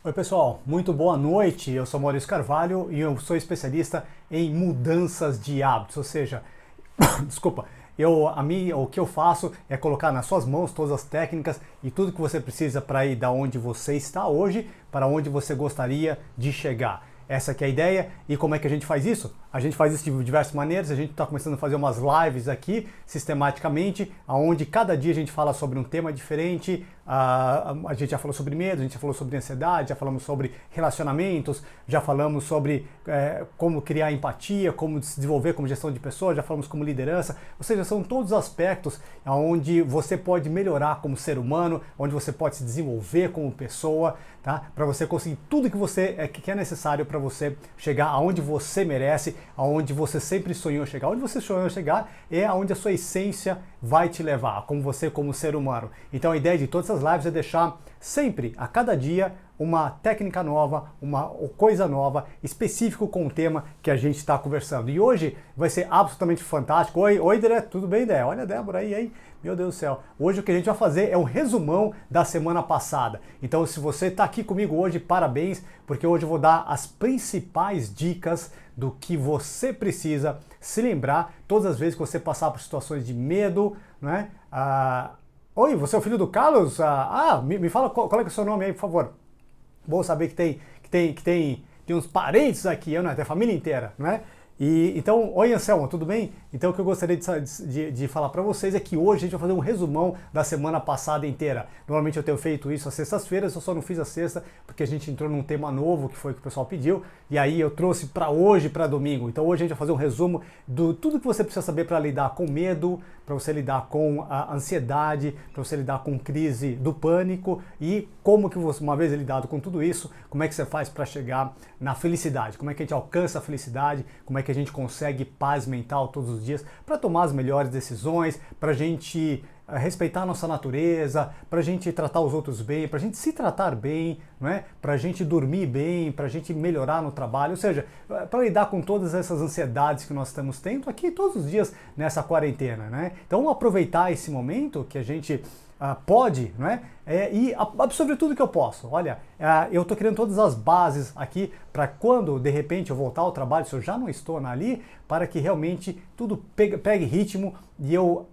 Oi pessoal, muito boa noite. Eu sou Maurício Carvalho e eu sou especialista em mudanças de hábitos, ou seja, desculpa, o que eu faço é colocar nas suas mãos todas as técnicas e tudo que você precisa para ir da onde você está hoje para onde você gostaria de chegar. Essa que é a ideia. E como é que a gente faz isso? A gente faz isso de diversas maneiras. A gente está começando a fazer umas lives aqui, sistematicamente, onde cada dia a gente fala sobre um tema diferente. A gente já falou sobre medo, a gente já falou sobre ansiedade, já falamos sobre relacionamentos, já falamos sobre como criar empatia, como se desenvolver como gestão de pessoas, já falamos como liderança. Ou seja, são todos os aspectos onde você pode melhorar como ser humano, onde você pode se desenvolver como pessoa, tá? Para você conseguir tudo que é necessário para você chegar aonde você merece, aonde você sempre sonhou chegar. Onde você sonhou chegar é aonde a sua essência vai te levar, como você como ser humano. Então a ideia de todas essas lives é deixar sempre, a cada dia, uma técnica nova, uma coisa nova, específico com o tema que a gente está conversando. E hoje vai ser absolutamente fantástico. Oi, Débora, tudo bem, Dé? Olha a Débora aí, hein? Meu Deus do céu. Hoje o que a gente vai fazer é um resumão da semana passada. Então, se você está aqui comigo hoje, parabéns, porque hoje eu vou dar as principais dicas do que você precisa se lembrar todas as vezes que você passar por situações de medo, né? Oi, você é o filho do Carlos? Me fala qual é, que é o seu nome aí, por favor. Bom saber que tem uns parentes aqui, não é? Tem a família inteira, né? Então, oi Anselmo, tudo bem? Então o que eu gostaria de falar para vocês é que hoje a gente vai fazer um resumão da semana passada inteira. Normalmente eu tenho feito isso às sextas-feiras, eu só não fiz a sexta porque a gente entrou num tema novo que foi o que o pessoal pediu e aí eu trouxe para hoje, para domingo. Então hoje a gente vai fazer um resumo de tudo que você precisa saber para lidar com medo, para você lidar com a ansiedade, para você lidar com crise do pânico e como que você, uma vez lidado com tudo isso, como é que você faz para chegar na felicidade, como é que a gente alcança a felicidade, como é que a gente consegue paz mental todos os dias para tomar as melhores decisões, para a gente respeitar a nossa natureza, para a gente tratar os outros bem, para a gente se tratar bem, não é? Para a gente dormir bem, para a gente melhorar no trabalho, ou seja, para lidar com todas essas ansiedades que nós estamos tendo aqui todos os dias nessa quarentena, né? Então aproveitar esse momento que a gente pode, não é? E absorver tudo que eu posso. Olha, eu estou criando todas as bases aqui para quando de repente eu voltar ao trabalho, se eu já não estou ali, para que realmente tudo pegue ritmo e eu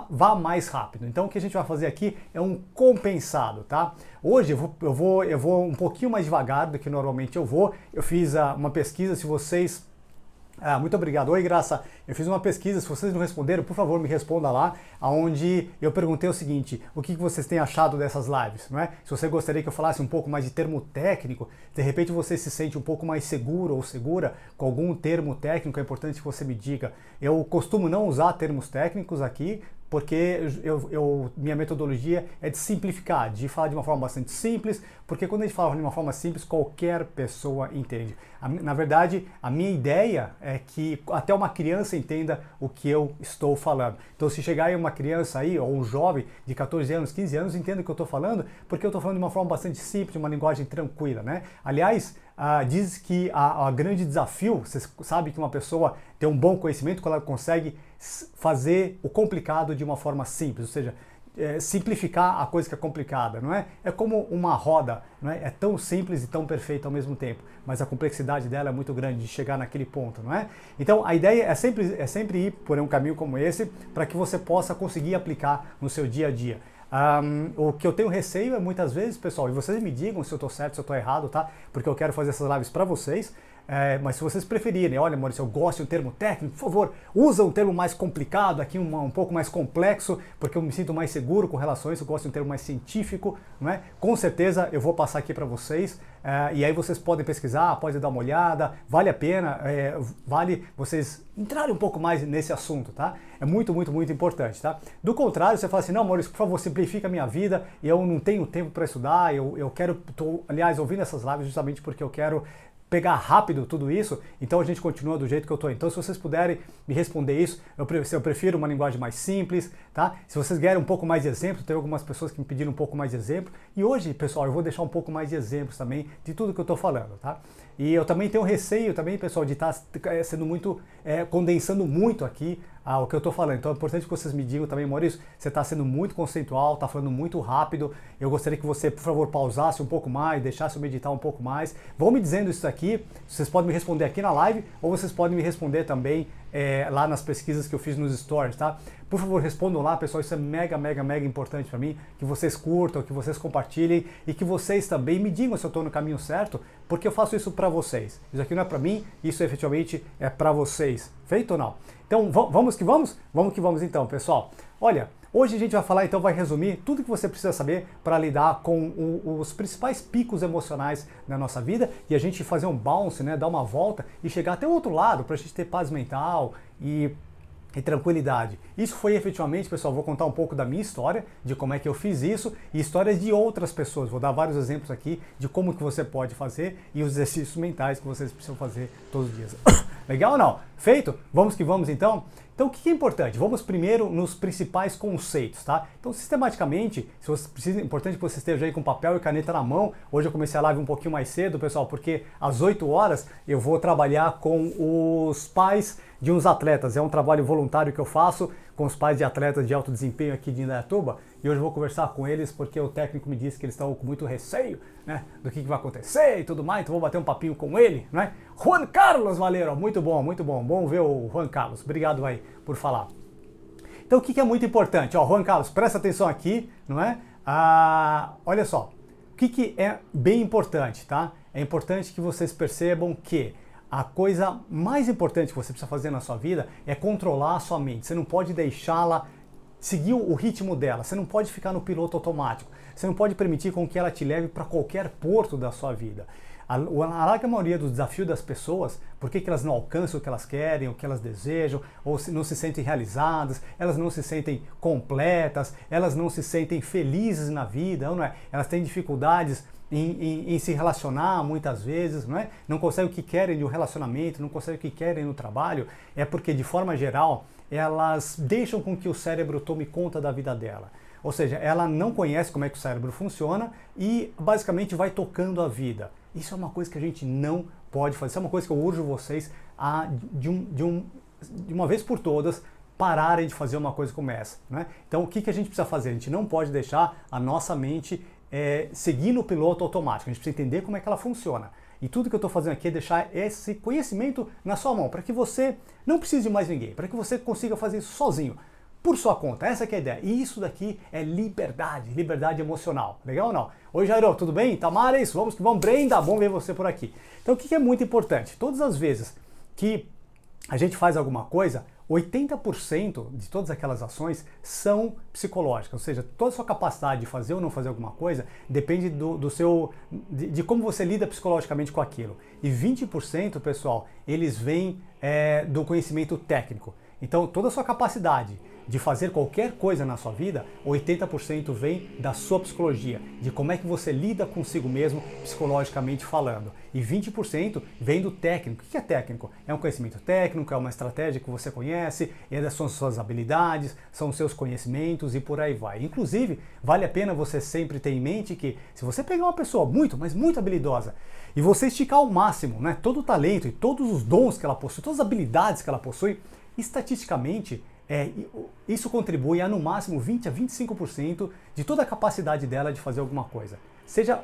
vá mais rápido. Então o que a gente vai fazer aqui é um compensado, tá? Hoje eu vou um pouquinho mais devagar do que normalmente eu vou. Eu fiz uma pesquisa, se vocês muito obrigado. Oi, Graça. Eu fiz uma pesquisa, se vocês não responderam, por favor, me responda lá, onde eu perguntei o seguinte, o que vocês têm achado dessas lives, não é? Se você gostaria que eu falasse um pouco mais de termo técnico, de repente você se sente um pouco mais seguro ou segura com algum termo técnico, é importante que você me diga. Eu costumo não usar termos técnicos aqui, porque minha metodologia é de simplificar, de falar de uma forma bastante simples, porque quando a gente fala de uma forma simples, qualquer pessoa entende. Na verdade, a minha ideia é que até uma criança entenda o que eu estou falando. Então, se chegar aí uma criança aí, ou um jovem de 14 anos, 15 anos, entenda o que eu estou falando, porque eu estou falando de uma forma bastante simples, de uma linguagem tranquila, né? Aliás, diz que a grande desafio, você sabe que uma pessoa tem um bom conhecimento quando ela consegue fazer o complicado de uma forma simples, ou seja, simplificar a coisa que é complicada, não é? É como uma roda, não é? É tão simples e tão perfeita ao mesmo tempo, mas a complexidade dela é muito grande de chegar naquele ponto, não é? Então a ideia é sempre ir por um caminho como esse para que você possa conseguir aplicar no seu dia a dia. O que eu tenho receio é muitas vezes, pessoal, e vocês me digam se eu estou certo, se eu estou errado, tá? Porque eu quero fazer essas lives para vocês. Mas se vocês preferirem, olha, Maurício, eu gosto de um termo técnico, por favor, usa um termo mais complicado, aqui um pouco mais complexo, porque eu me sinto mais seguro com relação a isso, eu gosto de um termo mais científico, não é? Com certeza eu vou passar aqui para vocês, e aí vocês podem pesquisar, podem dar uma olhada, vale a pena, vale vocês entrarem um pouco mais nesse assunto, tá? É muito, muito, muito importante, tá? Do contrário, você fala assim, não, Maurício, por favor, simplifica a minha vida, eu não tenho tempo para estudar, eu quero, aliás, ouvindo essas lives justamente porque eu quero pegar rápido tudo isso, então a gente continua do jeito que eu estou. Então, se vocês puderem me responder isso, eu prefiro uma linguagem mais simples, tá? Se vocês querem um pouco mais de exemplo, tem algumas pessoas que me pediram um pouco mais de exemplo, e hoje, pessoal, eu vou deixar um pouco mais de exemplos também de tudo que eu estou falando, tá? E eu também tenho receio também, pessoal, de estar sendo muito, condensando muito aqui o que eu estou falando. Então é importante que vocês me digam também, Maurício, você está sendo muito conceitual, está falando muito rápido. Eu gostaria que você, por favor, pausasse um pouco mais, deixasse eu meditar um pouco mais. Vão me dizendo isso aqui, vocês podem me responder aqui na live ou vocês podem me responder também lá nas pesquisas que eu fiz nos stories, tá? Por favor, respondam lá, pessoal, isso é mega, mega, mega importante para mim, que vocês curtam, que vocês compartilhem e que vocês também me digam se eu estou no caminho certo, porque eu faço isso para vocês. Isso aqui não é para mim, isso efetivamente é para vocês. Feito ou não? Então, vamos que vamos? Vamos que vamos então, pessoal. Olha, hoje a gente vai falar, então vai resumir tudo que você precisa saber para lidar com os principais picos emocionais na nossa vida e a gente fazer um bounce, né, dar uma volta e chegar até o outro lado para a gente ter paz mental e tranquilidade. Isso foi efetivamente, pessoal, vou contar um pouco da minha história, de como é que eu fiz isso e histórias de outras pessoas. Vou dar vários exemplos aqui de como que você pode fazer e os exercícios mentais que vocês precisam fazer todos os dias. Legal ou não? Feito? Vamos que vamos então? Então o que é importante? Vamos primeiro nos principais conceitos, tá? Então sistematicamente, se você precisa, é importante que você esteja aí com papel e caneta na mão. Hoje eu comecei a live um pouquinho mais cedo, pessoal, porque às 8 horas eu vou trabalhar com os pais de uns atletas. É um trabalho voluntário que eu faço com os pais de atletas de alto desempenho aqui de Indaiatuba. E hoje eu vou conversar com eles porque o técnico me disse que eles estão com muito receio, né, do que vai acontecer e tudo mais. Então vou bater um papinho com ele, né? Juan Carlos Valero, muito bom, muito bom. Bom ver o Juan Carlos. Obrigado aí por falar. Então o que é muito importante? Ó, Juan Carlos, presta atenção aqui, não é? Olha só, o que é bem importante, tá? É importante que vocês percebam que a coisa mais importante que você precisa fazer na sua vida é controlar a sua mente. Você não pode deixá-la seguir o ritmo dela. Você não pode ficar no piloto automático. Você não pode permitir com que ela te leve para qualquer porto da sua vida. A larga maioria dos desafios das pessoas, por que elas não alcançam o que elas querem, o que elas desejam, ou não se sentem realizadas, elas não se sentem completas, elas não se sentem felizes na vida, não é? Elas têm dificuldades em se relacionar muitas vezes, não é? Não conseguem o que querem de um relacionamento, não conseguem o que querem no trabalho, é porque de forma geral elas deixam com que o cérebro tome conta da vida dela. Ou seja, ela não conhece como é que o cérebro funciona e basicamente vai tocando a vida. Isso é uma coisa que a gente não pode fazer, isso é uma coisa que eu urjo vocês a, de uma vez por todas, pararem de fazer uma coisa como essa, né? Então o que a gente precisa fazer? A gente não pode deixar a nossa mente seguir no piloto automático, a gente precisa entender como é que ela funciona. E tudo que eu estou fazendo aqui é deixar esse conhecimento na sua mão, para que você não precise de mais ninguém, para que você consiga fazer isso sozinho, por sua conta. Essa que é a ideia. E isso daqui é liberdade, liberdade emocional. Legal ou não? Oi, Jairo, tudo bem? Tamares, vamos que vamos. Brenda, bom ver você por aqui. Então, o que é muito importante? Todas as vezes que a gente faz alguma coisa, 80% de todas aquelas ações são psicológicas, ou seja, toda a sua capacidade de fazer ou não fazer alguma coisa depende de como você lida psicologicamente com aquilo. E 20%, pessoal, eles vêm do conhecimento técnico. Então, toda a sua capacidade de fazer qualquer coisa na sua vida, 80% vem da sua psicologia, de como é que você lida consigo mesmo psicologicamente falando. E 20% vem do técnico. O que é técnico? É um conhecimento técnico, é uma estratégia que você conhece, são suas habilidades, são os seus conhecimentos e por aí vai. Inclusive, vale a pena você sempre ter em mente que se você pegar uma pessoa muito, mas muito habilidosa e você esticar ao máximo, né, todo o talento e todos os dons que ela possui, todas as habilidades que ela possui, estatisticamente, isso contribui a no máximo 20 a 25% de toda a capacidade dela de fazer alguma coisa. Seja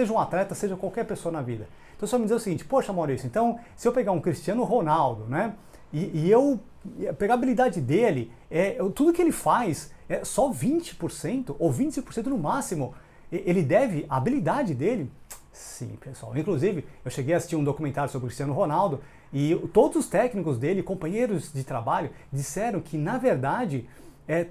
um atleta, seja qualquer pessoa na vida. Então você vai me dizer o seguinte, poxa Maurício, então se eu pegar um Cristiano Ronaldo, né, e eu pegar a habilidade dele, tudo que ele faz é só 20% ou 25% no máximo, ele deve, a habilidade dele. Sim, pessoal. Inclusive, eu cheguei a assistir um documentário sobre o Cristiano Ronaldo e todos os técnicos dele, companheiros de trabalho, disseram que, na verdade,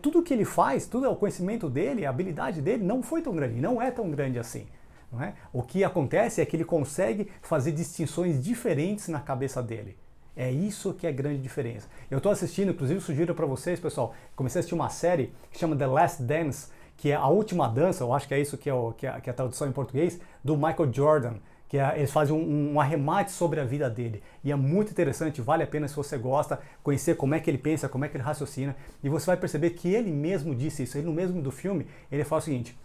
tudo que ele faz, tudo o conhecimento dele, a habilidade dele não foi tão grande, não é tão grande assim. Não é? O que acontece é que ele consegue fazer distinções diferentes na cabeça dele. É isso que é a grande diferença. Eu estou assistindo, inclusive sugiro para vocês, pessoal, comecei a assistir uma série que chama The Last Dance, que é a última dança, eu acho que é isso que é a tradução em português, do Michael Jordan, que eles fazem um arremate sobre a vida dele. E é muito interessante, vale a pena se você gosta, conhecer como é que ele pensa, como é que ele raciocina, e você vai perceber que ele mesmo disse isso, ele no mesmo do filme, ele fala o seguinte,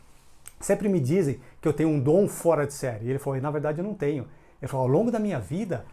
sempre me dizem que eu tenho um dom fora de série, e ele falou, na verdade eu não tenho. Ele falou, ao longo da minha vida,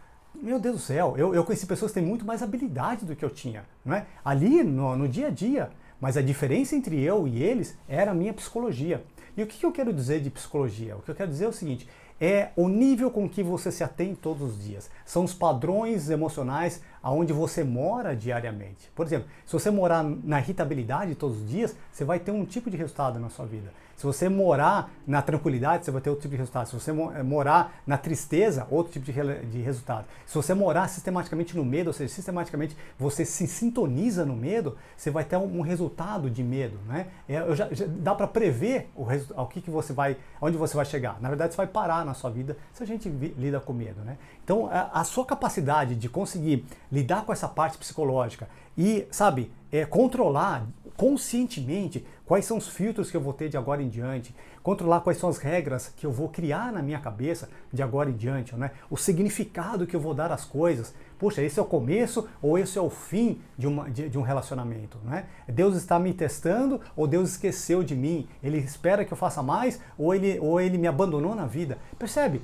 meu Deus do céu, eu conheci pessoas que têm muito mais habilidade do que eu tinha, não é? Ali no dia a dia. Mas a diferença entre eu e eles era a minha psicologia. E o que eu quero dizer de psicologia? O que eu quero dizer é o seguinte, é o nível com que você se atém todos os dias. São os padrões emocionais aonde você mora diariamente. Por exemplo, se você morar na irritabilidade todos os dias, você vai ter um tipo de resultado na sua vida. Se você morar na tranquilidade, você vai ter outro tipo de resultado. Se você morar na tristeza, outro tipo de resultado. Se você morar sistematicamente no medo, ou seja, sistematicamente você se sintoniza no medo, você vai ter um resultado de medo, né? Já dá para prever o que você vai, onde você vai chegar. Na verdade, você vai parar na sua vida se a gente lida com medo, né? Então, a sua capacidade de conseguir lidar com essa parte psicológica e, sabe, controlar conscientemente quais são os filtros que eu vou ter de agora em diante, controlar quais são as regras que eu vou criar na minha cabeça de agora em diante, né? O significado que eu vou dar às coisas. Puxa, esse é o começo ou esse é o fim de um relacionamento, né? Deus está me testando ou Deus esqueceu de mim? Ele espera que eu faça mais ou ele me abandonou na vida? Percebe?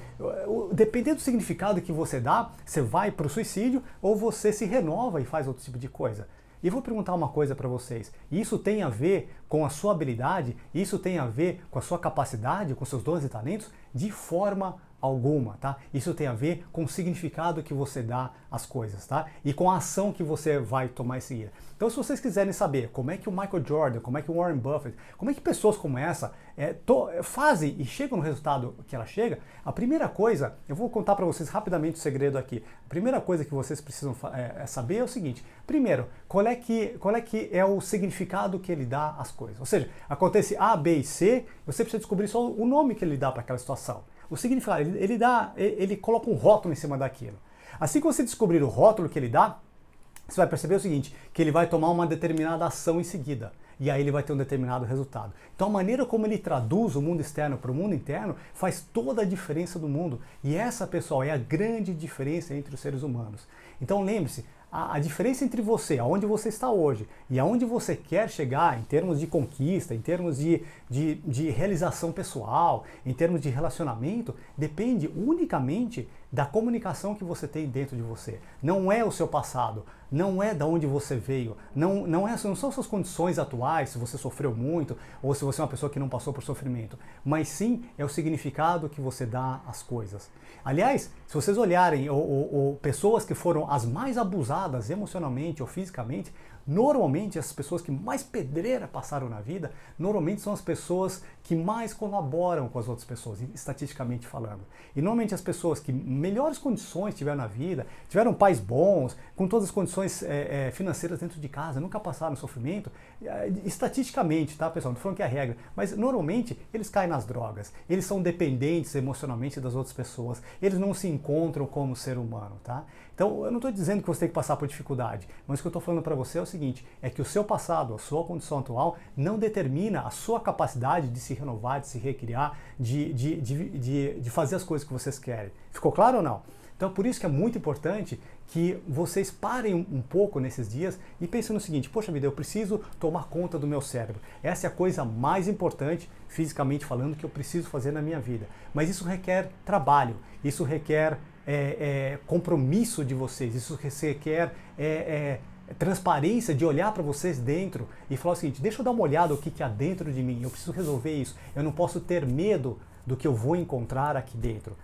Dependendo do significado que você dá, você vai para o suicídio ou você se renova e faz outro tipo de coisa. E vou perguntar uma coisa para vocês. Isso tem a ver com a sua habilidade? Isso tem a ver com a sua capacidade, com seus dons e talentos? De forma alguma, tá? Isso tem a ver com o significado que você dá às coisas, tá? E com a ação que você vai tomar em seguida. Então, se vocês quiserem saber como é que o Michael Jordan, como é que o Warren Buffett, como é que pessoas como essa fazem e chegam no resultado que ela chega, a primeira coisa, eu vou contar para vocês rapidamente o segredo aqui. A primeira coisa que vocês precisam saber é o seguinte: primeiro, qual é que é o significado que ele dá às coisas? Ou seja, acontece A, B e C, você precisa descobrir só o nome que ele dá para aquela situação. O significado, ele coloca um rótulo em cima daquilo. Assim que você descobrir o rótulo que ele dá, você vai perceber o seguinte, que ele vai tomar uma determinada ação em seguida. E aí ele vai ter um determinado resultado. Então a maneira como ele traduz o mundo externo para o mundo interno faz toda a diferença do mundo. E essa, pessoal, é a grande diferença entre os seres humanos. Então lembre-se, a diferença entre você, aonde você está hoje e aonde você quer chegar em termos de conquista, em termos de realização pessoal, em termos de relacionamento, depende unicamente da comunicação que você tem dentro de você. Não é o seu passado, não é de onde você veio, não são suas condições atuais, se você sofreu muito ou se você é uma pessoa que não passou por sofrimento, mas sim é o significado que você dá às coisas. Aliás, se vocês olharem pessoas que foram as mais abusadas emocionalmente ou fisicamente, normalmente as pessoas que mais pedreira passaram na vida, normalmente são as pessoas que mais colaboram com as outras pessoas, estatisticamente falando. E normalmente as pessoas que melhores condições tiveram na vida, tiveram pais bons, com todas as condições financeiras dentro de casa, nunca passaram sofrimento, estatisticamente, tá, pessoal? Não tô falando que é a regra, mas normalmente eles caem nas drogas, eles são dependentes emocionalmente das outras pessoas, eles não se encontram como ser humano, tá? Então, eu não estou dizendo que você tem que passar por dificuldade, mas o que eu estou falando para você é o seguinte, é que o seu passado, a sua condição atual, não determina a sua capacidade de se renovar, de se recriar, de fazer as coisas que vocês querem. Ficou claro ou não? Então, por isso que é muito importante que vocês parem um pouco nesses dias e pensem no seguinte, poxa vida, eu preciso tomar conta do meu cérebro. Essa é a coisa mais importante, fisicamente falando, que eu preciso fazer na minha vida. Mas isso requer trabalho, isso requer compromisso de vocês, isso requer transparência de olhar para vocês dentro e falar o seguinte, deixa eu dar uma olhada no que há dentro de mim, eu preciso resolver isso, eu não posso ter medo do que eu vou encontrar aqui dentro.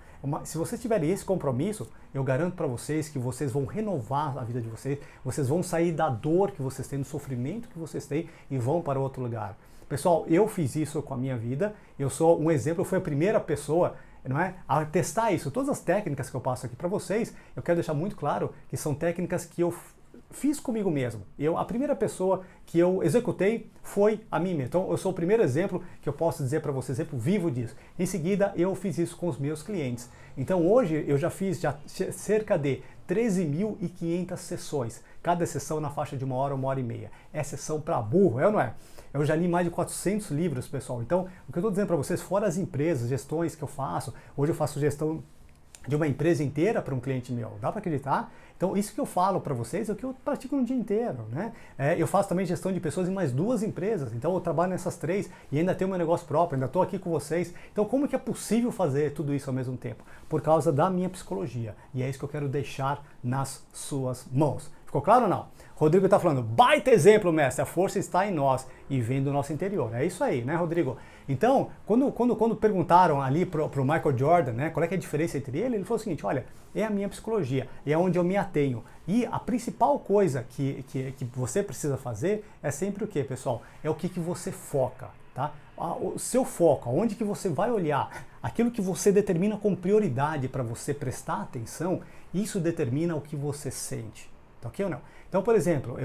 Se vocês tiverem esse compromisso, eu garanto para vocês que vocês vão renovar a vida de vocês, vocês vão sair da dor que vocês têm, do sofrimento que vocês têm e vão para outro lugar. Pessoal, eu fiz isso com a minha vida, eu sou um exemplo, eu fui a primeira pessoa, não é, a testar isso. Todas as técnicas que eu passo aqui para vocês, eu quero deixar muito claro que são técnicas que eu fiz comigo mesmo. A primeira pessoa que eu executei foi a mim mesmo. Então, eu sou o primeiro exemplo que eu posso dizer para vocês, exemplo vivo disso. Em seguida, eu fiz isso com os meus clientes. Então, hoje, eu já fiz cerca de 13.500 sessões. Cada sessão na faixa de 1 hora e meia. É sessão para burro, é ou não é? Eu já li mais de 400 livros, pessoal. Então, o que eu estou dizendo para vocês, fora as empresas, gestões que eu faço, hoje eu faço gestão de uma empresa inteira para um cliente meu. Dá para acreditar? Então, isso que eu falo para vocês é o que eu pratico no dia inteiro, né? Eu faço também gestão de pessoas em mais 2 empresas, então eu trabalho nessas 3 e ainda tenho meu negócio próprio, ainda estou aqui com vocês. Então, como que é possível fazer tudo isso ao mesmo tempo? Por causa da minha psicologia. E é isso que eu quero deixar nas suas mãos. Ficou claro ou não? Rodrigo está falando, baita exemplo, mestre, a força está em nós e vem do nosso interior. É isso aí, né, Rodrigo? Então, quando perguntaram ali pro Michael Jordan, né, qual é, que é a diferença entre ele falou o seguinte, olha, é a minha psicologia, é onde eu me atenho. E a principal coisa que você precisa fazer é sempre o que, pessoal? É o que você foca, tá? O seu foco, aonde que você vai olhar, aquilo que você determina como prioridade para você prestar atenção, isso determina o que você sente. Tá ok ou não? Então, por exemplo,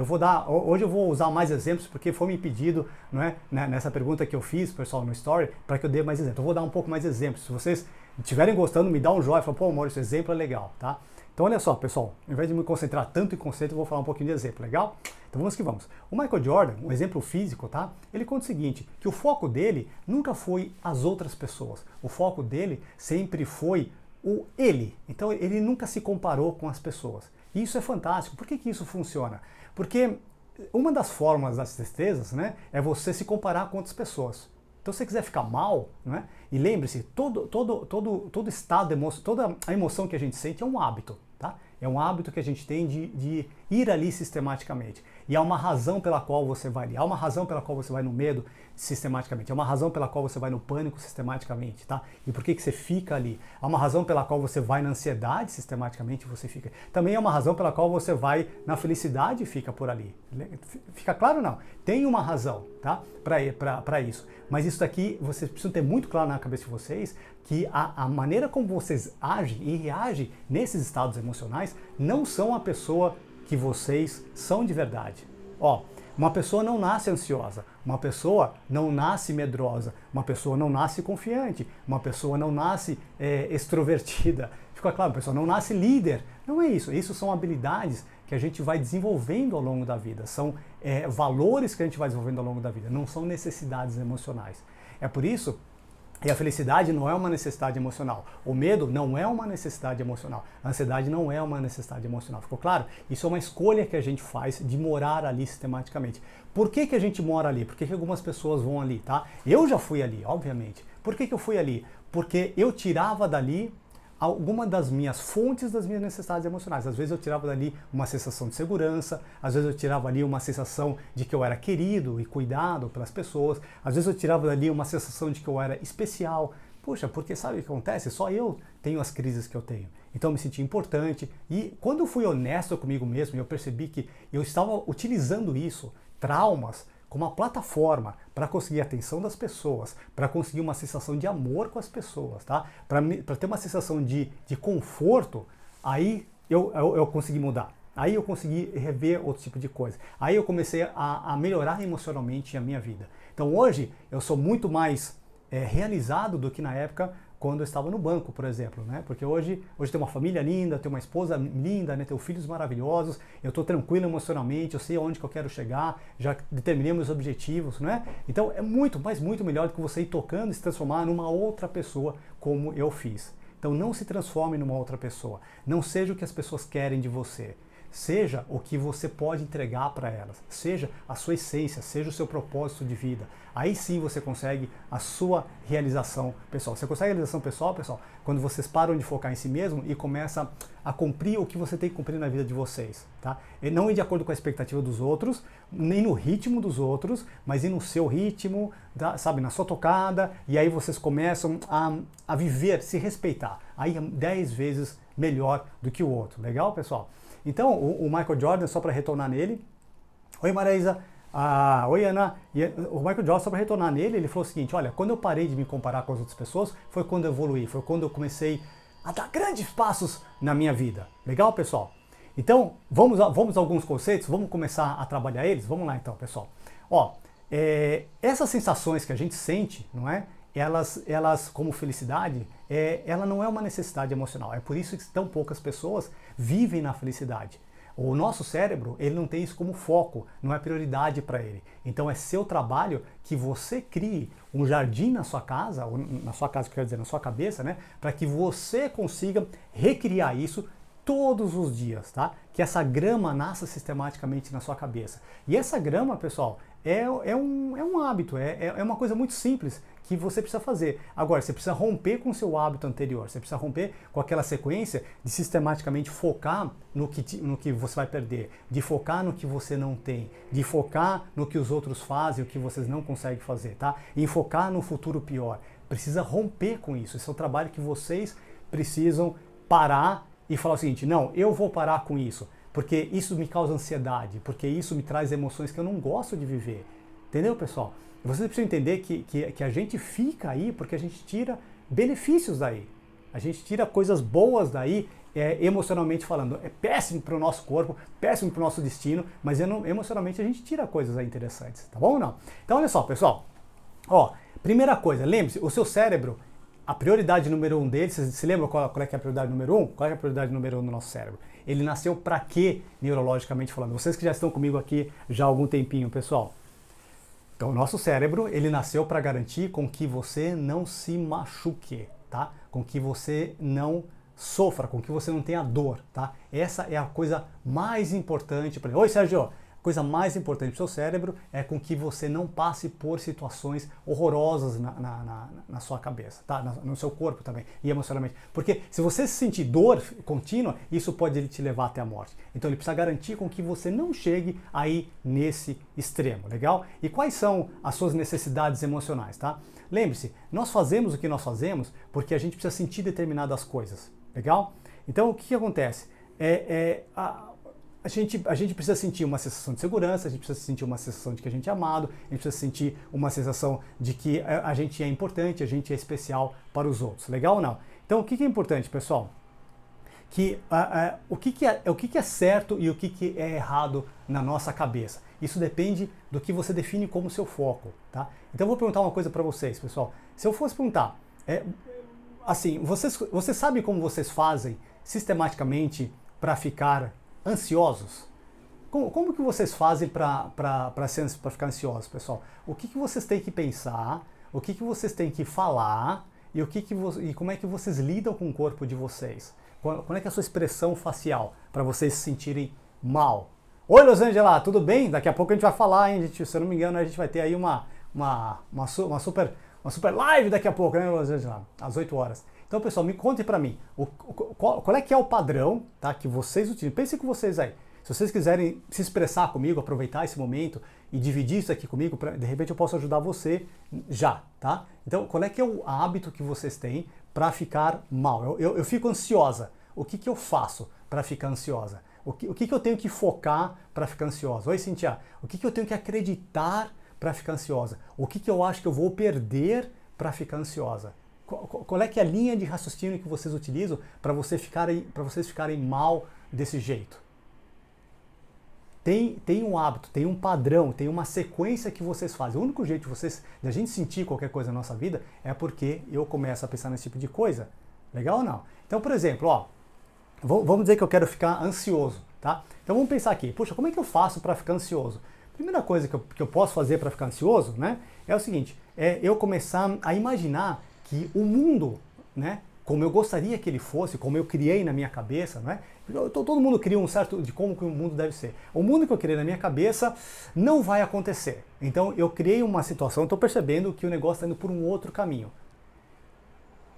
hoje eu vou usar mais exemplos porque foi me pedido, não é, nessa pergunta que eu fiz, pessoal, no Story, para que eu dê mais exemplos. Eu vou dar um pouco mais exemplos. Se vocês estiverem gostando, me dá um joinha e fala, pô, amor, esse exemplo é legal, tá? Então, olha só, pessoal, ao invés de me concentrar tanto em conceito, eu vou falar um pouquinho de exemplo, legal? Então, vamos que vamos. O Michael Jordan, um exemplo físico, tá? Ele conta o seguinte, que o foco dele nunca foi as outras pessoas. O foco dele sempre foi o ele. Então, ele nunca se comparou com as pessoas. E isso é fantástico. Por que isso funciona? Porque uma das formas das tristezas, né, é você se comparar com outras pessoas. Então, se você quiser ficar mal, né, e lembre-se, todo estado, toda a emoção que a gente sente é um hábito, tá? É um hábito que a gente tem de ir ali sistematicamente. E há uma razão pela qual você vai ali. Há uma razão pela qual você vai no medo sistematicamente. Há uma razão pela qual você vai no pânico sistematicamente, tá? E por que você fica ali? Há uma razão pela qual você vai na ansiedade sistematicamente e você fica. Também há uma razão pela qual você vai na felicidade e fica por ali. Fica claro ou não? Tem uma razão, tá? Para isso. Mas isso daqui, vocês precisam ter muito claro na cabeça de vocês que a maneira como vocês agem e reagem nesses estados emocionais não são a pessoa que vocês são de verdade. Ó, uma pessoa não nasce ansiosa, uma pessoa não nasce medrosa, uma pessoa não nasce confiante, uma pessoa não nasce extrovertida. Fica claro, uma pessoa não nasce líder. Não é isso. Isso são habilidades que a gente vai desenvolvendo ao longo da vida. São valores que a gente vai desenvolvendo ao longo da vida. Não são necessidades emocionais. É por isso. E a felicidade não é uma necessidade emocional. O medo não é uma necessidade emocional. A ansiedade não é uma necessidade emocional. Ficou claro? Isso é uma escolha que a gente faz de morar ali sistematicamente. Por que a gente mora ali? Por que algumas pessoas vão ali, tá? Eu já fui ali, obviamente. Por que eu fui ali? Porque eu tirava dali alguma das minhas fontes das minhas necessidades emocionais. Às vezes eu tirava dali uma sensação de segurança, às vezes eu tirava ali uma sensação de que eu era querido e cuidado pelas pessoas, às vezes eu tirava dali uma sensação de que eu era especial. Puxa, porque sabe o que acontece? Só eu tenho as crises que eu tenho. Então eu me senti importante e quando eu fui honesto comigo mesmo, eu percebi que eu estava utilizando isso, traumas, como uma plataforma para conseguir a atenção das pessoas, para conseguir uma sensação de amor com as pessoas, tá? Para ter uma sensação de conforto, aí eu consegui mudar. Aí eu consegui rever outro tipo de coisa. Aí eu comecei a melhorar emocionalmente a minha vida. Então hoje eu sou muito mais realizado do que na época quando eu estava no banco, por exemplo, né? Porque hoje tenho uma família linda, tenho uma esposa linda, né? Tenho filhos maravilhosos, eu estou tranquilo emocionalmente, eu sei aonde que eu quero chegar, já determinei meus objetivos, né? Então é muito, mas muito melhor do que você ir tocando e se transformar numa outra pessoa como eu fiz. Então não se transforme numa outra pessoa, não seja o que as pessoas querem de você. Seja o que você pode entregar para elas, seja a sua essência, seja o seu propósito de vida. Aí sim você consegue a sua realização pessoal. Você consegue a realização pessoal, pessoal, quando vocês param de focar em si mesmo e começam a cumprir o que você tem que cumprir na vida de vocês, tá? E não ir de acordo com a expectativa dos outros, nem no ritmo dos outros, mas ir no seu ritmo, sabe, na sua tocada, e aí vocês começam a viver, se respeitar. Aí é 10 vezes melhor do que o outro. Legal, pessoal? Então, o Michael Jordan, só para retornar nele, oi Marisa, oi Ana, o Michael Jordan, só para retornar nele, ele falou o seguinte, olha, quando eu parei de me comparar com as outras pessoas, foi quando eu evoluí, foi quando eu comecei a dar grandes passos na minha vida. Legal, pessoal? Então, vamos a alguns conceitos, vamos começar a trabalhar eles? Vamos lá então, pessoal. Ó, essas sensações que a gente sente, não é? Elas como felicidade, ela não é uma necessidade emocional. É por isso que tão poucas pessoas vivem na felicidade. O nosso cérebro, ele não tem isso como foco, não é prioridade para ele. Então é seu trabalho que você crie um jardim na sua casa, ou na sua casa, quer dizer, na sua cabeça, né? Para que você consiga recriar isso todos os dias, tá? Que essa grama nasça sistematicamente na sua cabeça. E essa grama, pessoal, é um hábito, é uma coisa muito simples que você precisa fazer. Agora, você precisa romper com o seu hábito anterior, você precisa romper com aquela sequência de sistematicamente focar no que você vai perder, de focar no que você não tem, de focar no que os outros fazem, o que vocês não conseguem fazer, tá? E focar no futuro pior. Precisa romper com isso. Esse é o trabalho que vocês precisam parar e falar o seguinte: não, eu vou parar com isso, porque isso me causa ansiedade, porque isso me traz emoções que eu não gosto de viver. Entendeu, pessoal? Vocês precisam entender que a gente fica aí porque a gente tira benefícios daí. A gente tira coisas boas daí, emocionalmente falando. É péssimo para o nosso corpo, péssimo para o nosso destino, mas emocionalmente a gente tira coisas aí interessantes, tá bom ou não? Então olha só, pessoal. Ó, primeira coisa, lembre-se, o seu cérebro, a prioridade número 1 dele, vocês se lembram qual é que é a prioridade número 1? Qual é a prioridade número 1 do nosso cérebro? Ele nasceu para quê, neurologicamente falando? Vocês que já estão comigo aqui já há algum tempinho, pessoal. Então, o nosso cérebro, ele nasceu para garantir com que você não se machuque, tá? Com que você não sofra, com que você não tenha dor, tá? Essa é a coisa mais importante para ele. Oi, Sérgio! A coisa mais importante para o seu cérebro é com que você não passe por situações horrorosas na sua cabeça, tá? No seu corpo também, e emocionalmente. Porque se você sentir dor contínua, isso pode te levar até a morte. Então ele precisa garantir com que você não chegue aí nesse extremo, legal? E quais são as suas necessidades emocionais, tá? Lembre-se, nós fazemos o que nós fazemos porque a gente precisa sentir determinadas coisas, legal? Então o que acontece? A gente precisa sentir uma sensação de segurança, a gente precisa sentir uma sensação de que a gente é amado, a gente precisa sentir uma sensação de que a gente é importante, a gente é especial para os outros. Legal ou não? Então, o que é importante, pessoal? O que é certo e o que é errado na nossa cabeça. Isso depende do que você define como seu foco, tá? Então, eu vou perguntar uma coisa para vocês, pessoal. Se eu fosse perguntar, assim, vocês sabem como vocês fazem sistematicamente para ficar ansiosos? Como que vocês fazem para ficar ansiosos, pessoal? O que vocês têm que pensar, o que vocês têm que falar e como é que vocês lidam com o corpo de vocês? Qual é que é a sua expressão facial para vocês se sentirem mal? Oi, Rosângela, tudo bem? Daqui a pouco a gente vai falar, hein, gente? Se eu não me engano, a gente vai ter aí uma super live daqui a pouco, né, Rosângela? Às 8 horas. Então, pessoal, me conte para mim, qual é que é o padrão, tá, que vocês utilizam? Pensem com vocês aí. Se vocês quiserem se expressar comigo, aproveitar esse momento e dividir isso aqui comigo, de repente eu posso ajudar você já, tá? Então, qual é que é o hábito que vocês têm para ficar mal? Eu fico ansiosa. O que eu faço para ficar ansiosa? O que eu tenho que focar para ficar ansiosa? Oi, Cintia. O que eu tenho que acreditar para ficar ansiosa? O que eu acho que eu vou perder para ficar ansiosa? Qual é que é a linha de raciocínio que vocês utilizam para vocês ficarem mal desse jeito? Tem um hábito, tem um padrão, tem uma sequência que vocês fazem. O único jeito de a gente sentir qualquer coisa na nossa vida é porque eu começo a pensar nesse tipo de coisa. Legal ou não? Então, por exemplo, ó, vamos dizer que eu quero ficar ansioso, tá? Então vamos pensar aqui, puxa, como é que eu faço para ficar ansioso? Primeira coisa que eu posso fazer para ficar ansioso, né, é o seguinte, é eu começar a imaginar que o mundo, né, como eu gostaria que ele fosse, como eu criei na minha cabeça, né? Todo mundo cria um certo de como que o mundo deve ser. O mundo que eu criei na minha cabeça não vai acontecer. Então eu criei uma situação, estou percebendo que o negócio está indo por um outro caminho,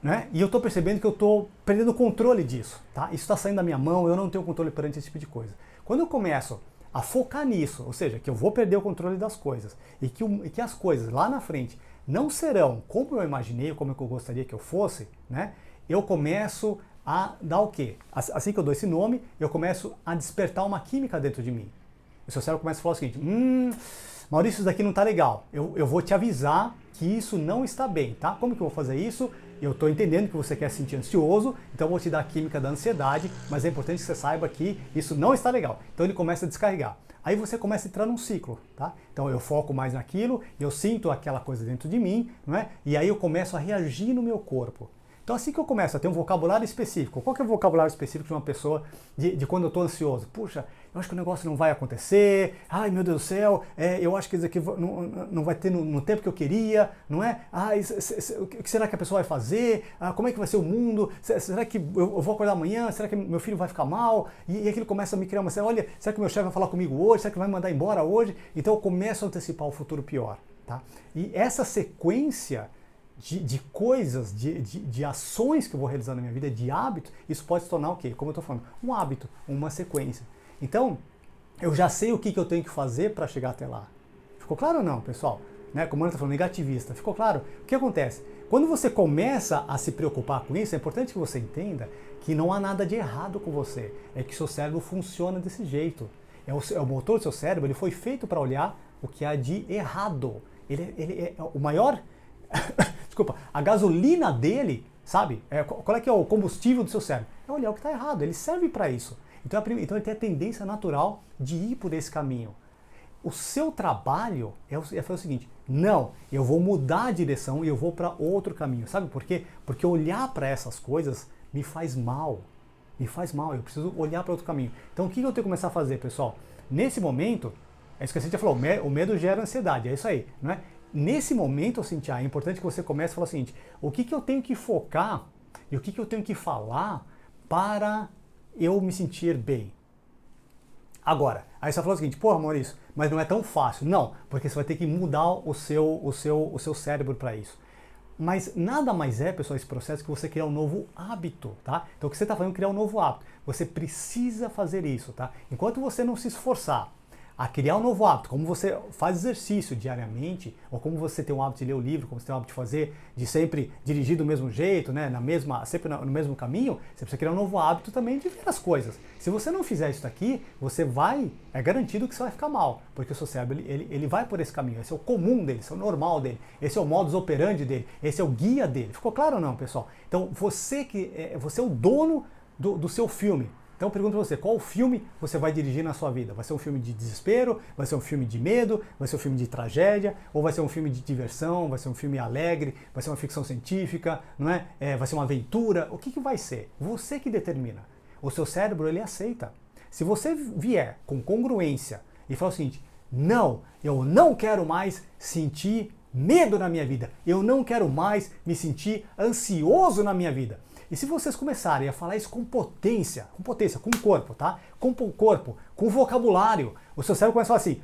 né? E eu estou percebendo que eu estou perdendo o controle disso, tá? Isso está saindo da minha mão, eu não tenho controle perante esse tipo de coisa. Quando eu começo a focar nisso, ou seja, que eu vou perder o controle das coisas e que as coisas lá na frente não serão como eu imaginei, como eu gostaria que eu fosse, né? Eu começo a dar o quê? Assim que eu dou esse nome, eu começo a despertar uma química dentro de mim. O seu cérebro começa a falar o seguinte, Maurício, isso daqui não está legal. Eu vou te avisar que isso não está bem, tá? Como que eu vou fazer isso? Eu estou entendendo que você quer se sentir ansioso, então eu vou te dar a química da ansiedade, mas é importante que você saiba que isso não está legal. Então ele começa a descarregar. Aí você começa a entrar num ciclo, tá? Então eu foco mais naquilo, eu sinto aquela coisa dentro de mim, não é? E aí eu começo a reagir no meu corpo. Então assim que eu começo a ter um vocabulário específico, qual que é o vocabulário específico de uma pessoa de quando eu estou ansioso? Puxa, eu acho que o negócio não vai acontecer, ai meu Deus do céu, eu acho que isso aqui não vai ter no tempo que eu queria, não é? O que será que a pessoa vai fazer? Como é que vai ser o mundo? Será que eu vou acordar amanhã? Será que meu filho vai ficar mal? E aquilo começa a me criar uma série, olha, será que meu chefe vai falar comigo hoje? Será que ele vai me mandar embora hoje? Então eu começo a antecipar o futuro pior. Tá? E essa sequência de coisas, de ações que eu vou realizando na minha vida, de hábitos, isso pode se tornar o quê? Como eu estou falando, um hábito, uma sequência. Então, eu já sei o que eu tenho que fazer para chegar até lá. Ficou claro ou não, pessoal? Né? Como eu estou falando, negativista. Ficou claro? O que acontece? Quando você começa a se preocupar com isso, é importante que você entenda que não há nada de errado com você. É que seu cérebro funciona desse jeito. É o motor do seu cérebro, ele foi feito para olhar o que há de errado. Ele é o maior... Desculpa, a gasolina dele, sabe? Qual é que é o combustível do seu cérebro? É olhar o que está errado, ele serve para isso. Então ele tem a tendência natural de ir por esse caminho. O seu trabalho é fazer o seguinte, não, eu vou mudar a direção e eu vou para outro caminho. Sabe por quê? Porque olhar para essas coisas me faz mal. Me faz mal, eu preciso olhar para outro caminho. Então o que eu tenho que começar a fazer, pessoal? Nesse momento, é isso que a gente já falou, o medo gera ansiedade, é isso aí, não é? Nesse momento, Cintia, é importante que você comece a falar o seguinte, o que eu tenho que focar e o que eu tenho que falar para eu me sentir bem? Agora, aí você vai falar o seguinte, porra, Maurício, mas não é tão fácil. Não, porque você vai ter que mudar o seu cérebro para isso. Mas nada mais é, pessoal, esse processo que você criar um novo hábito, tá? Então o que você está fazendo é criar um novo hábito. Você precisa fazer isso, tá? Enquanto você não se esforçar a criar um novo hábito, como você faz exercício diariamente, ou como você tem o hábito de ler o livro, como você tem o hábito de fazer, de sempre dirigir do mesmo jeito, né, sempre no mesmo caminho, você precisa criar um novo hábito também de ver as coisas. Se você não fizer isso daqui, é garantido que você vai ficar mal, porque o seu cérebro, ele vai por esse caminho, esse é o comum dele, esse é o normal dele, esse é o modus operandi dele, esse é o guia dele. Ficou claro ou não, pessoal? Então, você é o dono do seu filme. Então eu pergunto pra você, qual filme você vai dirigir na sua vida? Vai ser um filme de desespero? Vai ser um filme de medo? Vai ser um filme de tragédia? Ou vai ser um filme de diversão? Vai ser um filme alegre? Vai ser uma ficção científica? Não é? Vai ser uma aventura? O que vai ser? Você que determina. O seu cérebro, ele aceita. Se você vier com congruência e falar o seguinte, não, eu não quero mais sentir medo na minha vida. Eu não quero mais me sentir ansioso na minha vida. E se vocês começarem a falar isso com potência, com o corpo, tá? Com o corpo, com vocabulário, o seu cérebro começa a falar assim,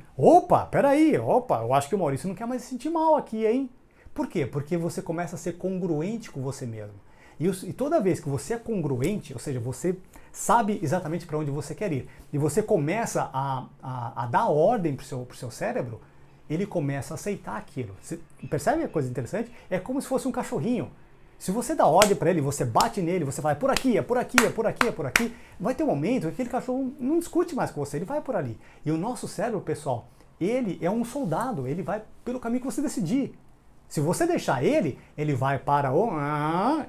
peraí, eu acho que o Maurício não quer mais se sentir mal aqui, hein? Por quê? Porque você começa a ser congruente com você mesmo. E toda vez que você é congruente, ou seja, você sabe exatamente para onde você quer ir, e você começa a dar ordem para o seu cérebro, ele começa a aceitar aquilo. Você percebe a coisa interessante? É como se fosse um cachorrinho. Se você dá ordem para ele, você bate nele, você vai por aqui, é por aqui, é por aqui, é por aqui, vai ter um momento que aquele cachorro não discute mais com você, ele vai por ali. E o nosso cérebro, pessoal, ele é um soldado, ele vai pelo caminho que você decidir. Se você deixar ele vai para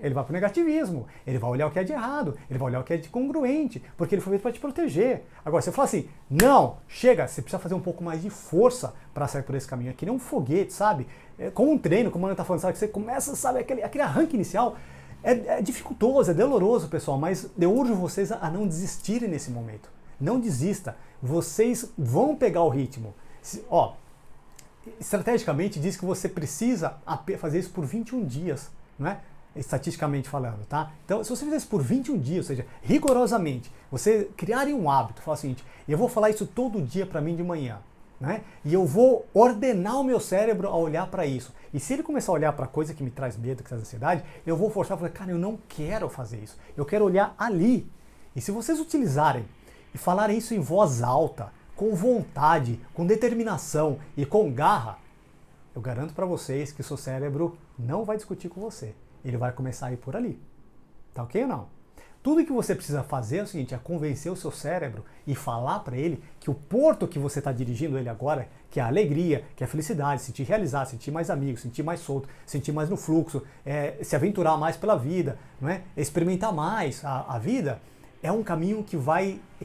ele vai para o negativismo, ele vai olhar o que é de errado, ele vai olhar o que é de congruente, porque ele foi feito para te proteger. Agora, você fala assim, não, chega, você precisa fazer um pouco mais de força para sair por esse caminho. É que nem um foguete, sabe? Com um treino, como a Ana está falando, sabe? Que você começa, sabe, aquele arranque inicial, é dificultoso, é doloroso, pessoal, mas eu urjo vocês a não desistirem nesse momento. Não desista, vocês vão pegar o ritmo. Estrategicamente diz que você precisa fazer isso por 21 dias, não é? Estatisticamente falando, tá? Então, se você fizer isso por 21 dias, ou seja, rigorosamente, você criar um hábito, falar o seguinte, eu vou falar isso todo dia para mim de manhã, né? E eu vou ordenar o meu cérebro a olhar para isso. E se ele começar a olhar para coisa que me traz medo, que traz ansiedade, eu vou forçar a falar, cara, eu não quero fazer isso. Eu quero olhar ali. E se vocês utilizarem e falarem isso em voz alta, com vontade, com determinação e com garra, eu garanto para vocês que o seu cérebro não vai discutir com você. Ele vai começar a ir por ali. Tá ok ou não? Tudo que você precisa fazer é o seguinte, é convencer o seu cérebro e falar para ele que o porto que você está dirigindo ele agora, que é a alegria, que é a felicidade, sentir realizado, sentir mais amigos, sentir mais solto, sentir mais no fluxo, se aventurar mais pela vida, não é? Experimentar mais a vida, é um caminho que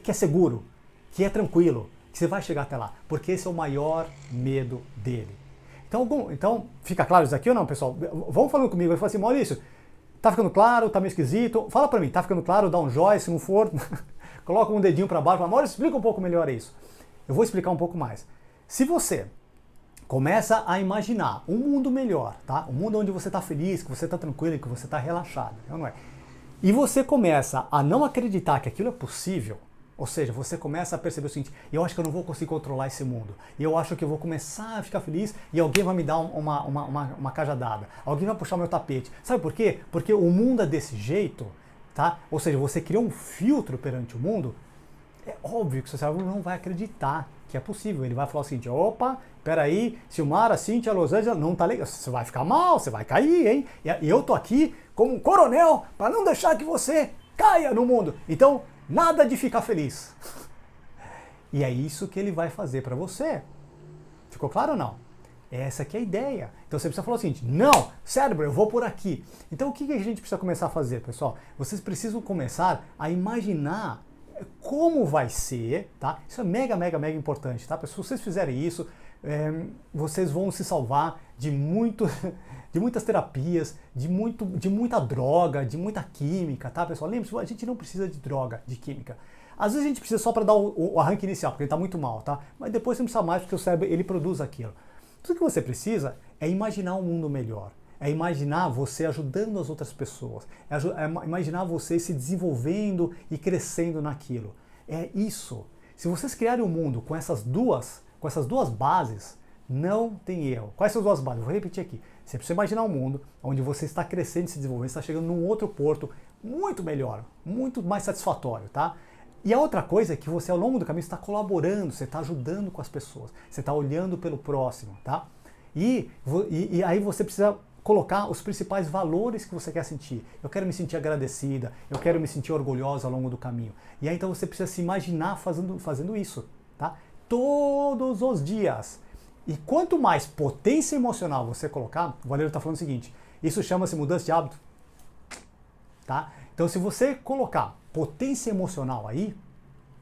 é seguro, que é tranquilo, que você vai chegar até lá, porque esse é o maior medo dele. Então fica claro isso aqui ou não, pessoal? Vão falando comigo, eu falo assim, Maurício, Tá ficando claro? Tá meio esquisito? Fala pra mim, tá ficando claro? Dá um joinha, se não for, coloca um dedinho para baixo. Amor, explica um pouco melhor isso. Eu vou explicar um pouco mais. Se você começa a imaginar um mundo melhor, tá? Um mundo onde você tá feliz, que você tá tranquilo, que você tá relaxado, não é? E você começa a não acreditar que aquilo é possível, ou seja, você começa a perceber o seguinte: eu acho que eu não vou conseguir controlar esse mundo, e eu acho que eu vou começar a ficar feliz e alguém vai me dar uma cajadada, alguém vai puxar o meu tapete. Sabe por quê? Porque o mundo é desse jeito, tá? Ou seja, você criou um filtro perante o mundo. É óbvio que o seu cérebro não vai acreditar que é possível. Ele vai falar o seguinte: opa, peraí, Silmara, Cíntia, Los Angeles, não tá legal, você vai ficar mal, você vai cair, hein? E eu tô aqui como um coronel para não deixar que você caia no mundo. Então, nada de ficar feliz. E é isso que ele vai fazer para você. Ficou claro ou não? Essa aqui é a ideia. Então você precisa falar o seguinte: não, cérebro, eu vou por aqui. Então o que a gente precisa começar a fazer, pessoal? Vocês precisam começar a imaginar como vai ser, tá? Isso é mega, mega, mega importante, tá? Se vocês fizerem isso, vocês vão se salvar de muitas terapias, de muita droga, de muita química, tá, pessoal? Lembre-se, a gente não precisa de droga, de química. Às vezes a gente precisa só para dar o arranque inicial, porque ele está muito mal, tá? Mas depois você não precisa mais, porque o cérebro, ele produz aquilo. Tudo que você precisa é imaginar um mundo melhor. É imaginar você ajudando as outras pessoas. É imaginar você se desenvolvendo e crescendo naquilo. É isso. Se vocês criarem um mundo com essas duas bases, não tem erro. Quais são as duas bases? Vou repetir aqui. Você precisa imaginar um mundo onde você está crescendo e se desenvolvendo, está chegando num outro porto muito melhor, muito mais satisfatório, tá? E a outra coisa é que você, ao longo do caminho, está colaborando, você está ajudando com as pessoas, você está olhando pelo próximo, tá? E aí você precisa colocar os principais valores que você quer sentir. Eu quero me sentir agradecida, eu quero me sentir orgulhosa ao longo do caminho. E aí então você precisa se imaginar fazendo isso, tá? Todos os dias. E quanto mais potência emocional você colocar, o Valério está falando o seguinte: isso chama-se mudança de hábito, tá? Então se você colocar potência emocional aí,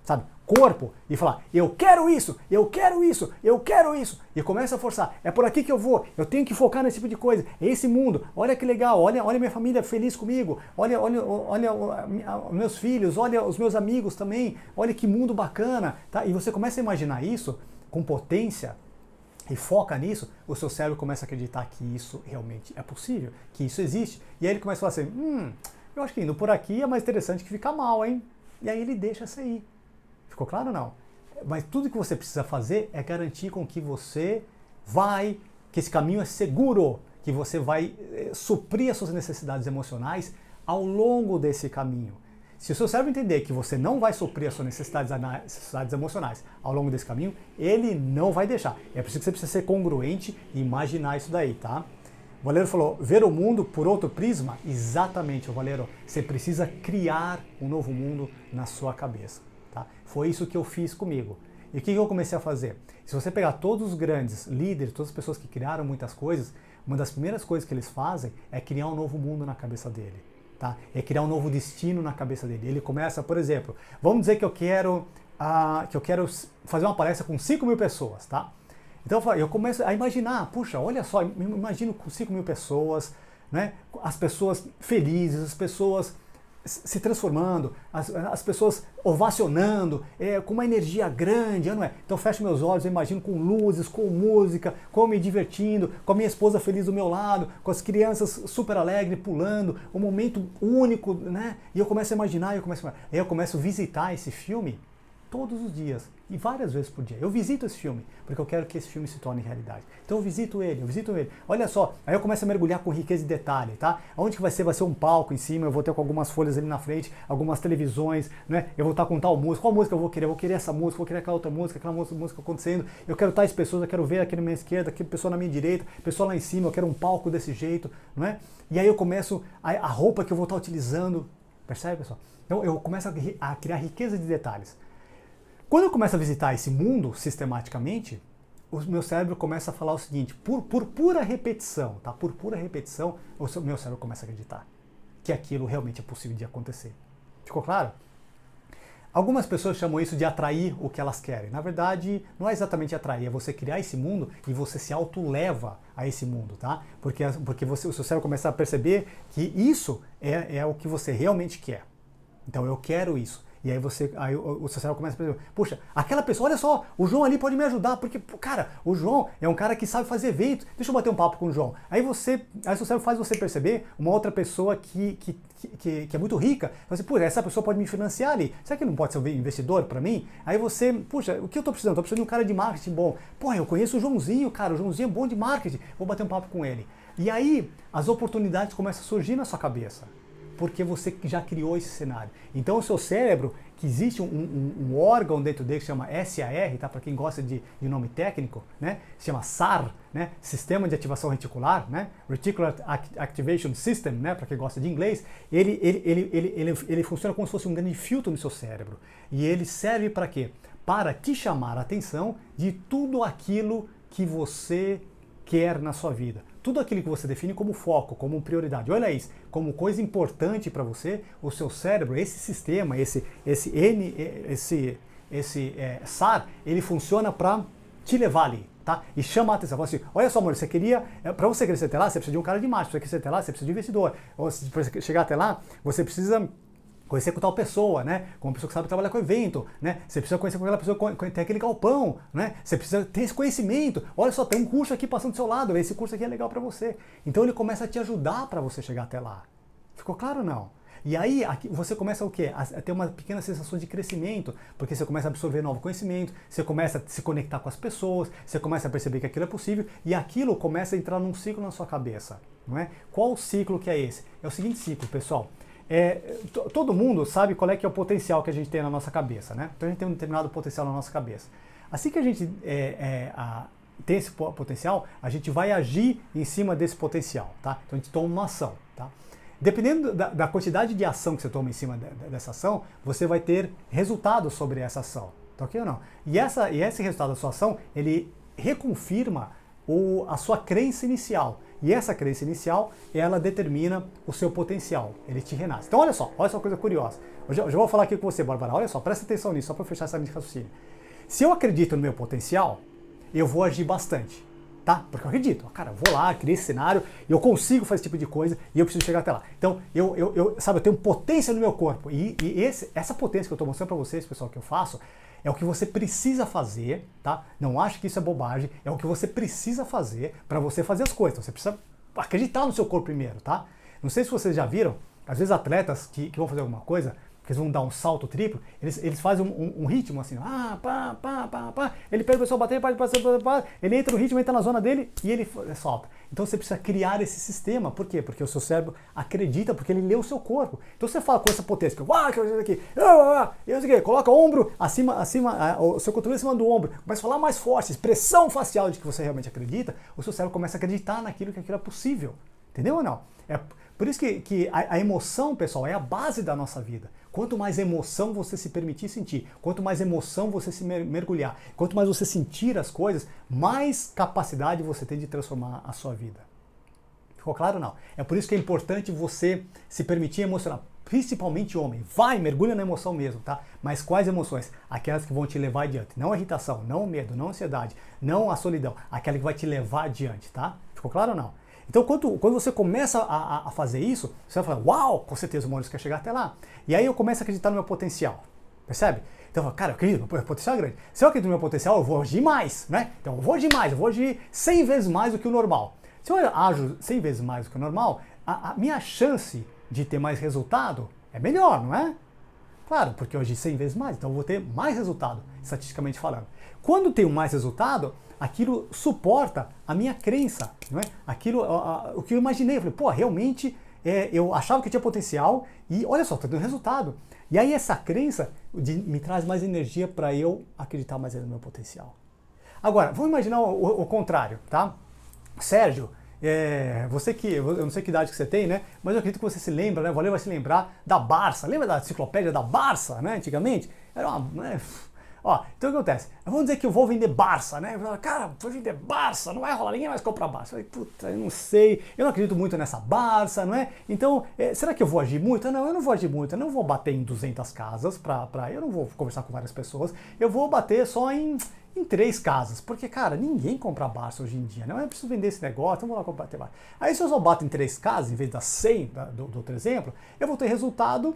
sabe, corpo, e falar: eu quero isso, eu quero isso, eu quero isso, e começa a forçar, é por aqui que eu tenho que focar nesse tipo de coisa, é esse mundo, olha que legal, olha minha família feliz comigo, olha meus filhos, olha os meus amigos também, olha que mundo bacana, tá? E você começa a imaginar isso com potência e foca nisso, o seu cérebro começa a acreditar que isso realmente é possível, que isso existe, e aí ele começa a falar assim: eu acho que indo por aqui é mais interessante que ficar mal, hein? E aí ele deixa sair. Ficou claro ou não? Mas tudo que você precisa fazer é garantir com que que esse caminho é seguro, que você vai suprir as suas necessidades emocionais ao longo desse caminho. Se o seu cérebro entender que você não vai suprir as suas necessidades emocionais ao longo desse caminho, ele não vai deixar. É por isso que você precisa ser congruente e imaginar isso daí, tá? O Valério falou: ver o mundo por outro prisma? Exatamente, Valério. Você precisa criar um novo mundo na sua cabeça. Tá? Foi isso que eu fiz comigo. E o que eu comecei a fazer? Se você pegar todos os grandes líderes, todas as pessoas que criaram muitas coisas, uma das primeiras coisas que eles fazem é criar um novo mundo na cabeça dele. Tá? É criar um novo destino na cabeça dele. Ele começa, por exemplo, vamos dizer que eu quero fazer uma palestra com 5.000 pessoas, tá? Então eu começo a imaginar, puxa, olha só, me imagino com 5.000 pessoas, né? As pessoas felizes, as pessoas se transformando, as pessoas ovacionando, com uma energia grande, não é? Então fecho meus olhos, eu imagino com luzes, com música, com me divertindo, com a minha esposa feliz do meu lado, com as crianças super alegres pulando, um momento único, né? E eu começo a imaginar, eu começo a visitar esse filme todos os dias e várias vezes por dia. Eu visito esse filme, porque eu quero que esse filme se torne realidade. Então eu visito ele. Olha só, aí eu começo a mergulhar com riqueza e detalhe, tá? Onde que vai ser? Vai ser um palco em cima, eu vou ter com algumas folhas ali na frente, algumas televisões, né? Eu vou estar com tal música. Qual música eu vou querer? Eu vou querer essa música, vou querer aquela outra música, aquela música acontecendo. Eu quero tais pessoas, eu quero ver aqui na minha esquerda, aqui pessoa na minha direita, pessoa lá em cima, eu quero um palco desse jeito, não é? E aí eu começo a roupa que eu vou estar utilizando, percebe, pessoal? Então eu começo a criar riqueza de detalhes. Quando eu começo a visitar esse mundo sistematicamente, o meu cérebro começa a falar o seguinte: por pura repetição, tá? Por pura repetição, meu cérebro começa a acreditar que aquilo realmente é possível de acontecer. Ficou claro? Algumas pessoas chamam isso de atrair o que elas querem. Na verdade, não é exatamente atrair, é você criar esse mundo e você se auto-leva a esse mundo, tá? Porque o seu cérebro começa a perceber que isso é o que você realmente quer. Então eu quero isso. E aí o seu cérebro começa a perceber, puxa, aquela pessoa, olha só, o João ali pode me ajudar, porque, cara, o João é um cara que sabe fazer evento, deixa eu bater um papo com o João. Aí o seu cérebro faz você perceber uma outra pessoa que é muito rica, você, puxa, essa pessoa pode me financiar ali, será que não pode ser um investidor para mim? Aí você, puxa, o que eu estou precisando? Estou precisando de um cara de marketing bom. Pô, eu conheço o Joãozinho, cara, o Joãozinho é bom de marketing, vou bater um papo com ele. E aí as oportunidades começam a surgir na sua cabeça, porque você já criou esse cenário. Então o seu cérebro, que existe um órgão dentro dele que se chama SAR, tá? Para quem gosta de nome técnico, né? Se chama SAR, né? Sistema de Ativação Reticular, né? Reticular Activation System, né? Para quem gosta de inglês, ele funciona como se fosse um grande filtro no seu cérebro. E ele serve para quê? Para te chamar a atenção de tudo aquilo que você quer na sua vida. Tudo aquilo que você define como foco, como prioridade. Olha isso, como coisa importante para você, o seu cérebro, esse sistema, esse SAR, ele funciona para te levar ali, tá? E chama a atenção. Fala assim, olha só, amor, você queria, para você crescer até lá, você precisa de um cara de marketing, para você crescer até lá, você precisa de um investidor. Ou para você chegar até lá, você precisa conhecer com tal pessoa, né? Com uma pessoa que sabe trabalhar com evento, né? Você precisa conhecer com aquela pessoa que tem aquele galpão, né? Você precisa ter esse conhecimento. Olha só, tem um curso aqui passando do seu lado, esse curso aqui é legal para você. Então ele começa a te ajudar para você chegar até lá. Ficou claro ou não? E aí você começa o quê? A ter uma pequena sensação de crescimento, porque você começa a absorver novo conhecimento, você começa a se conectar com as pessoas, você começa a perceber que aquilo é possível e aquilo começa a entrar num ciclo na sua cabeça, não é? Qual o ciclo que é esse? É o seguinte ciclo, pessoal. Todo mundo sabe qual é que é o potencial que a gente tem na nossa cabeça, né? Então a gente tem um determinado potencial na nossa cabeça. Assim que a gente tem esse potencial, a gente vai agir em cima desse potencial, tá? Então a gente toma uma ação, tá? Dependendo da quantidade de ação que você toma em cima dessa ação, você vai ter resultados sobre essa ação, tá ok ou não? E esse resultado da sua ação, ele reconfirma a sua crença inicial. E essa crença inicial, ela determina o seu potencial, ele te renasce. Então olha só uma coisa curiosa. Eu já vou falar aqui com você, Bárbara, olha só, presta atenção nisso, só para fechar essa linha de raciocínio. Se eu acredito no meu potencial, eu vou agir bastante, tá? Porque eu acredito, cara, eu vou lá, criei esse cenário, eu consigo fazer esse tipo de coisa e eu preciso chegar até lá. Então, eu tenho potência no meu corpo e essa potência que eu estou mostrando para vocês, pessoal, que eu faço, é o que você precisa fazer, tá? Não ache que isso é bobagem, é o que você precisa fazer para você fazer as coisas. Então, você precisa acreditar no seu corpo primeiro, tá? Não sei se vocês já viram, às vezes atletas que vão fazer alguma coisa, que eles vão dar um salto triplo, eles fazem um ritmo assim, ele pega o pessoal bater, ele entra no ritmo, entra na zona dele e ele solta. Então você precisa criar esse sistema. Por quê? Porque o seu cérebro acredita, porque ele lê o seu corpo. Então você fala com essa potência, coloca o ombro acima, o seu cotovelo em cima do ombro, começa a falar mais forte, expressão facial de que você realmente acredita, o seu cérebro começa a acreditar naquilo que aquilo é possível. Entendeu ou não? Por isso que a emoção, pessoal, é a base da nossa vida. Quanto mais emoção você se permitir sentir, quanto mais emoção você se mergulhar, quanto mais você sentir as coisas, mais capacidade você tem de transformar a sua vida. Ficou claro ou não? É por isso que é importante você se permitir emocionar, principalmente homem. Vai, mergulha na emoção mesmo, tá? Mas quais emoções? Aquelas que vão te levar adiante. Não a irritação, não o medo, não a ansiedade, não a solidão. Aquela que vai te levar adiante, tá? Ficou claro ou não? Então, quando você começa a fazer isso, você vai falar, uau, com certeza o Maurício quer chegar até lá. E aí eu começo a acreditar no meu potencial, percebe? Então eu falo, cara, eu acredito, meu potencial é grande. Se eu acredito no meu potencial, eu vou agir mais, né? Então eu vou agir mais, eu vou agir 100 vezes mais do que o normal. Se eu ajo 100 vezes mais do que o normal, a minha chance de ter mais resultado é melhor, não é? Claro, porque eu agi 100 vezes mais, então eu vou ter mais resultado, estatisticamente falando. Quando tenho mais resultado, aquilo suporta a minha crença, não é? O que eu imaginei, eu falei, pô, realmente eu achava que eu tinha potencial e olha só, estou tendo resultado. E aí essa crença me traz mais energia para eu acreditar mais no meu potencial. Agora, vamos imaginar o contrário, tá? Sérgio, eu não sei que idade que você tem, né? Mas eu acredito que você se lembra, né? O Valeu vai se lembrar da Barça. Lembra da enciclopédia da Barça, né? Antigamente? Era Ó, então o que acontece? Vamos dizer que eu vou vender Barça, né? Cara, vou vender Barça, não vai rolar, ninguém mais comprar Barça. Eu falei, puta, eu não sei, eu não acredito muito nessa Barça, não é? Então, será que eu vou agir muito? Não, eu não vou agir muito, eu não vou bater em 200 casas, eu não vou conversar com várias pessoas, eu vou bater só em 3 casas, porque, cara, ninguém compra Barça hoje em dia, né? Eu preciso vender esse negócio, então vou lá comprar Barça. Aí se eu só bato em 3 casas, em vez das 100 do outro exemplo, eu vou ter resultado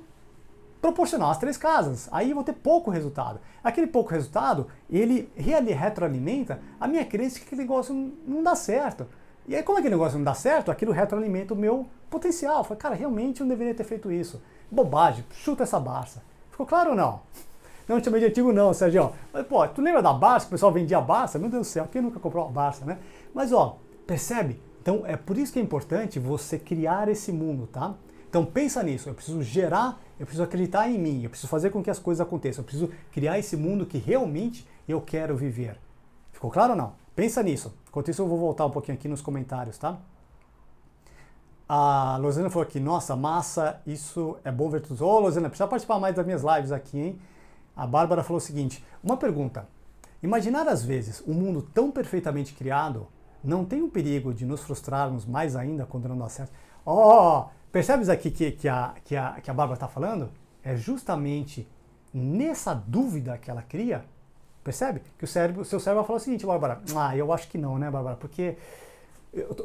proporcional às 3 casas. Aí eu vou ter pouco resultado. Aquele pouco resultado, ele retroalimenta a minha crença de que aquele negócio não dá certo. E aí, como aquele negócio não dá certo, aquilo retroalimenta o meu potencial. Eu falei, cara, realmente eu não deveria ter feito isso. Bobagem, chuta essa Barça. Ficou claro ou não? Não te chamei de antigo não, Sérgio. Mas, pô, tu lembra da Barça, que o pessoal vendia Barça? Meu Deus do céu, quem nunca comprou uma Barça, né? Mas, ó, percebe? Então, é por isso que é importante você criar esse mundo, tá? Então, pensa nisso. Eu preciso gerar, eu preciso acreditar em mim, eu preciso fazer com que as coisas aconteçam, eu preciso criar esse mundo que realmente eu quero viver. Ficou claro ou não? Pensa nisso. Enquanto isso, eu vou voltar um pouquinho aqui nos comentários, tá? A Lozana falou aqui, nossa, massa, isso é bom ver tudo. Ô, Lozana, precisa participar mais das minhas lives aqui, hein? A Bárbara falou o seguinte, uma pergunta. Imaginar às vezes um mundo tão perfeitamente criado não tem o perigo de nos frustrarmos mais ainda quando não dá certo? Percebes aqui que a Bárbara está falando? É justamente nessa dúvida que ela cria, percebe? Que o seu cérebro vai falar o seguinte, Bárbara, eu acho que não, né, Bárbara? Porque,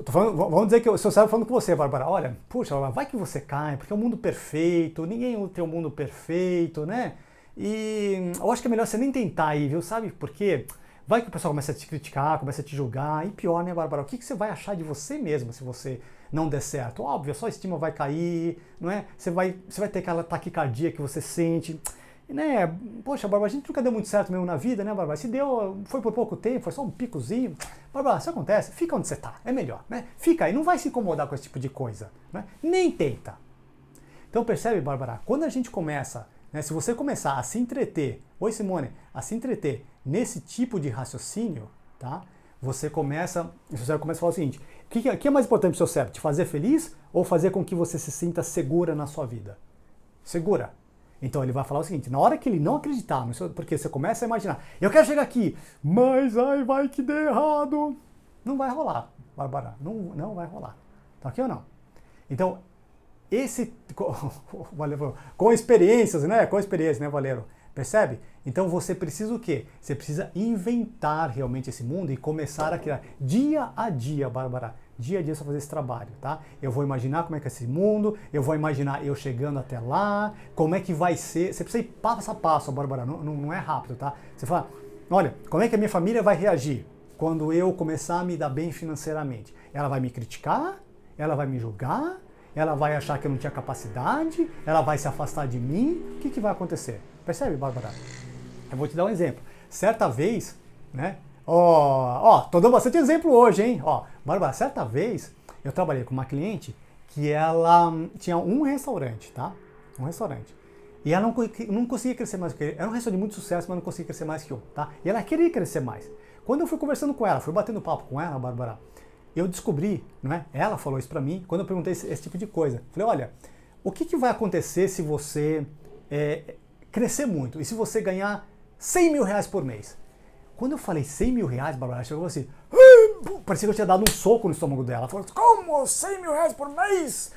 vamos dizer que o seu cérebro falando com você, Bárbara, olha, puxa, Bárbara, vai que você cai, porque é um mundo perfeito, ninguém tem um mundo perfeito, né? E eu acho que é melhor você nem tentar aí, viu? Sabe por quê? Vai que o pessoal começa a te criticar, começa a te julgar, e pior, né, Bárbara? O que você vai achar de você mesma se você não der certo? Óbvio, a sua estima vai cair, não é? Você vai ter aquela taquicardia que você sente, né? Poxa, Bárbara, a gente nunca deu muito certo mesmo na vida, né, Bárbara? Se deu, foi por pouco tempo, foi só um picozinho. Bárbara, isso acontece, fica onde você tá, é melhor, né? Fica aí, não vai se incomodar com esse tipo de coisa, né? Nem tenta. Então percebe, Bárbara, quando a gente começa, né, se você começar a se entreter, oi Simone, a se entreter nesse tipo de raciocínio, tá? O seu cérebro começa a falar o seguinte, o que é mais importante para o seu cérebro? Te fazer feliz ou fazer com que você se sinta segura na sua vida? Segura. Então ele vai falar o seguinte, na hora que ele não acreditar, porque você começa a imaginar, eu quero chegar aqui, mas aí vai que dê errado. Não vai rolar, Bárbara, não vai rolar. Tá ok ou não? Então, com experiências, né? Com experiência, né, Valero? Percebe? Então você precisa o quê? Você precisa inventar realmente esse mundo e começar a criar dia a dia, Bárbara. Dia a dia você fazer esse trabalho, tá? Eu vou imaginar como é que é esse mundo, eu vou imaginar eu chegando até lá, como é que vai ser. Você precisa ir passo a passo, Bárbara, não é rápido, tá? Você fala, olha, como é que a minha família vai reagir quando eu começar a me dar bem financeiramente? Ela vai me criticar? Ela vai me julgar? Ela vai achar que eu não tinha capacidade? Ela vai se afastar de mim? O que vai acontecer? Percebe, Bárbara? Eu vou te dar um exemplo. Certa vez, né? Tô dando bastante exemplo hoje, hein? Bárbara, certa vez eu trabalhei com uma cliente que ela tinha um restaurante, tá? Um restaurante. E ela não conseguia crescer mais que ele. Era um restaurante de muito sucesso, mas não conseguia crescer mais que um, tá? E ela queria crescer mais. Quando eu fui conversando com ela, fui batendo papo com ela, Bárbara, eu descobri, não é? Ela falou isso pra mim, quando eu perguntei esse tipo de coisa. Falei, olha, o que vai acontecer se você crescer muito? E se você ganhar 100 mil reais por mês? Quando eu falei 100 mil reais, Bárbara, ela chegou assim, parecia que eu tinha dado um soco no estômago dela. Ela falou, como 100 mil reais por mês?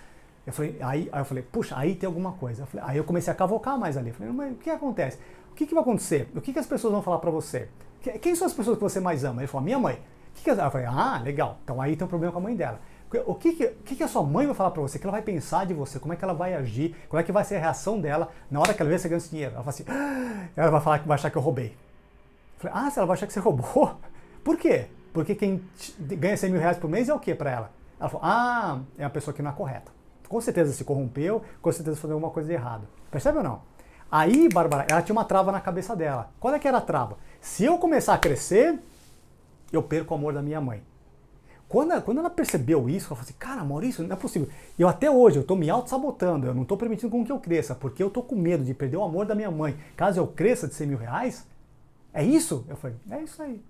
Aí eu falei, puxa, aí tem alguma coisa. Aí eu comecei a cavocar mais ali. Eu falei, mas o que acontece? O que vai acontecer? O que as pessoas vão falar pra você? Quem são as pessoas que você mais ama? Ele falou, minha mãe. Eu falei, legal. Então aí tem um problema com a mãe dela. O que a sua mãe vai falar pra você? O que ela vai pensar de você? Como é que ela vai agir? Como é que vai ser a reação dela na hora que ela vê você ganhando esse dinheiro? Ela fala assim, ela vai falar que vai achar que eu roubei. Eu falei, se ela vai achar que você roubou? Por quê? Porque quem ganha 100 mil reais por mês é o quê pra ela? Ela falou, é uma pessoa que não é correta. Com certeza se corrompeu, com certeza fazendo alguma coisa de errado. Percebe ou não? Aí, Bárbara, ela tinha uma trava na cabeça dela. Qual é que era a trava? Se eu começar a crescer, eu perco o amor da minha mãe. Quando ela percebeu isso, ela falou assim, cara, Maurício, não é possível. Eu até hoje, eu tô me auto-sabotando, eu não tô permitindo com que eu cresça, porque eu tô com medo de perder o amor da minha mãe. Caso eu cresça de 100 mil reais, é isso? Eu falei, é isso aí.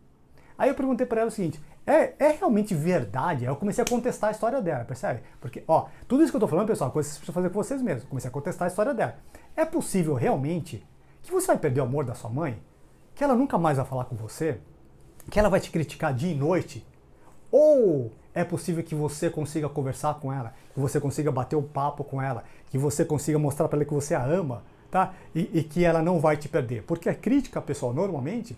Aí eu perguntei para ela o seguinte, é realmente verdade? Aí eu comecei a contestar a história dela, percebe? Porque, tudo isso que eu tô falando, pessoal, coisa que vocês precisam fazer com vocês mesmos. Comecei a contestar a história dela. É possível realmente que você vai perder o amor da sua mãe? que ela nunca mais vai falar com você, que ela vai te criticar dia e noite, ou é possível que você consiga conversar com ela, que você consiga bater um papo com ela, que você consiga mostrar para ela que você a ama, tá? E que ela não vai te perder. Porque a crítica, pessoal, normalmente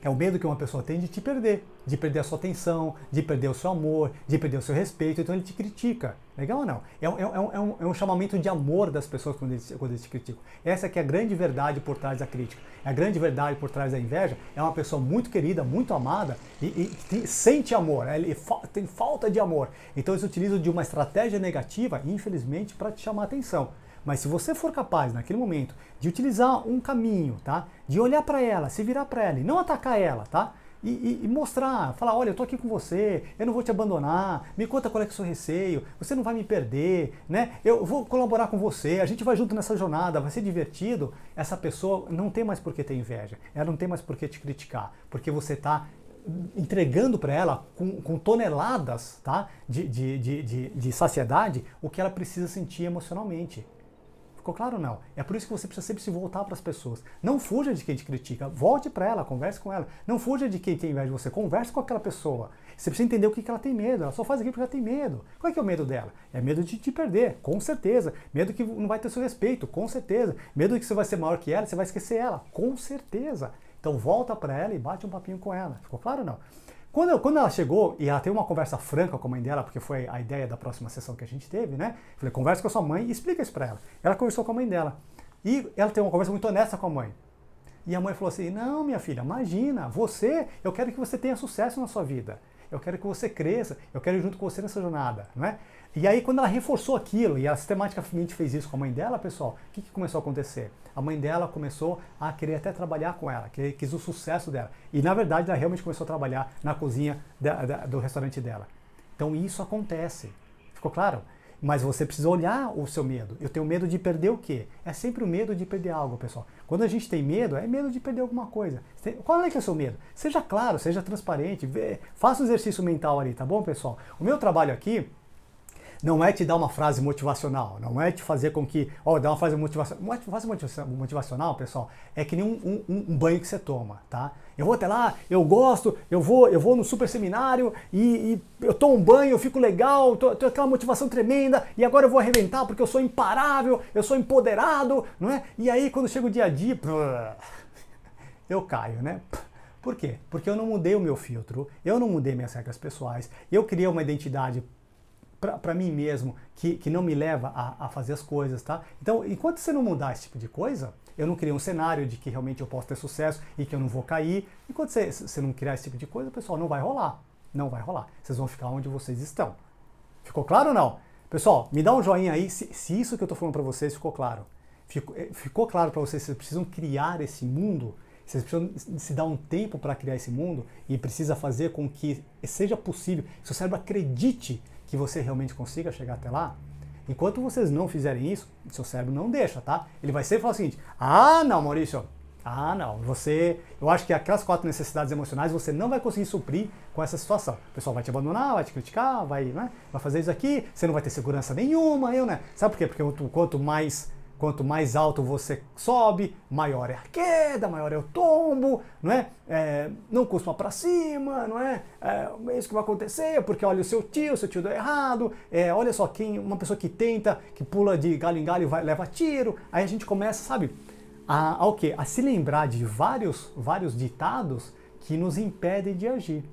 é o medo que uma pessoa tem de te perder, de perder a sua atenção, de perder o seu amor, de perder o seu respeito, então ele te critica. Legal ou não? É um chamamento de amor das pessoas quando eles te criticam. Essa que é a grande verdade por trás da crítica. A grande verdade por trás da inveja é uma pessoa muito querida, muito amada e sente amor, né? Ele tem falta de amor. Então eles utilizam de uma estratégia negativa, infelizmente, para te chamar a atenção. Mas se você for capaz, naquele momento, de utilizar um caminho, tá? De olhar para ela, se virar para ela e não atacar ela, tá? E mostrar, falar, olha, eu tô aqui com você, eu não vou te abandonar, me conta qual é que é o seu receio, você não vai me perder, né? Eu vou colaborar com você, a gente vai junto nessa jornada, vai ser divertido. Essa pessoa não tem mais por que ter inveja, ela não tem mais por que te criticar, porque você tá entregando para ela com toneladas, tá? de saciedade o que ela precisa sentir emocionalmente. Ficou claro ou não? É por isso que você precisa sempre se voltar para as pessoas. Não fuja de quem te critica, volte para ela, converse com ela. Não fuja de quem tem inveja de você, converse com aquela pessoa. Você precisa entender o que ela tem medo, ela só faz aquilo porque ela tem medo. Qual é que é o medo dela? É medo de te perder, com certeza. Medo que não vai ter seu respeito, com certeza. Medo de que você vai ser maior que ela e você vai esquecer ela, com certeza. Então volta para ela e bate um papinho com ela. Ficou claro ou não? Quando ela chegou e ela teve uma conversa franca com a mãe dela, porque foi a ideia da próxima sessão que a gente teve, né? Falei, conversa com a sua mãe e explica isso pra ela. Ela conversou com a mãe dela. E ela teve uma conversa muito honesta com a mãe. E a mãe falou assim, não, minha filha, imagina, eu quero que você tenha sucesso na sua vida. Eu quero que você cresça, eu quero ir junto com você nessa jornada, não é? E aí, quando ela reforçou aquilo, e ela sistematicamente fez isso com a mãe dela, pessoal, o que começou a acontecer? A mãe dela começou a querer até trabalhar com ela, quis o sucesso dela. E, na verdade, ela realmente começou a trabalhar na cozinha do restaurante dela. Então, isso acontece. Ficou claro? Mas você precisa olhar o seu medo. Eu tenho medo de perder o quê? É sempre o medo de perder algo, pessoal. Quando a gente tem medo, é medo de perder alguma coisa. Qual é que é o seu medo? Seja claro, seja transparente, faça um exercício mental ali, tá bom, pessoal? O meu trabalho aqui não é te dar uma frase motivacional, não é te fazer com que, dar uma frase motivacional. Uma frase motivacional, pessoal, é que nem um banho que você toma, tá? Eu vou até lá, eu gosto, eu vou no super seminário e eu tomo um banho, eu fico legal, tô aquela motivação tremenda e agora eu vou arrebentar porque eu sou imparável, eu sou empoderado, não é? E aí quando chega o dia a dia, eu caio, né? Por quê? Porque eu não mudei o meu filtro, eu não mudei minhas regras pessoais, eu criei uma identidade para mim mesmo, que não me leva a fazer as coisas, tá? Então, enquanto você não mudar esse tipo de coisa, eu não criei um cenário de que realmente eu posso ter sucesso e que eu não vou cair. Enquanto você não criar esse tipo de coisa, pessoal, não vai rolar. Não vai rolar. Vocês vão ficar onde vocês estão. Ficou claro ou não? Pessoal, me dá um joinha aí se isso que eu estou falando para vocês ficou claro. Ficou claro para vocês que vocês precisam criar esse mundo, vocês precisam se dar um tempo para criar esse mundo e precisa fazer com que seja possível, que seu cérebro acredite que você realmente consiga chegar até lá. Enquanto vocês não fizerem isso, seu cérebro não deixa, tá? Ele vai sempre falar o seguinte, não, Maurício, não, eu acho que aquelas 4 necessidades emocionais você não vai conseguir suprir com essa situação. O pessoal vai te abandonar, vai te criticar, vai fazer isso aqui, você não vai ter segurança nenhuma, né? Sabe por quê? Porque quanto mais alto você sobe, maior é a queda, maior é o tombo, não é? Não costuma para cima, não é? É isso que vai acontecer, porque olha o seu tio deu errado, olha só, uma pessoa que tenta, que pula de galho em galho e leva tiro, aí a gente começa, sabe, o quê? A se lembrar de vários ditados que nos impedem de agir.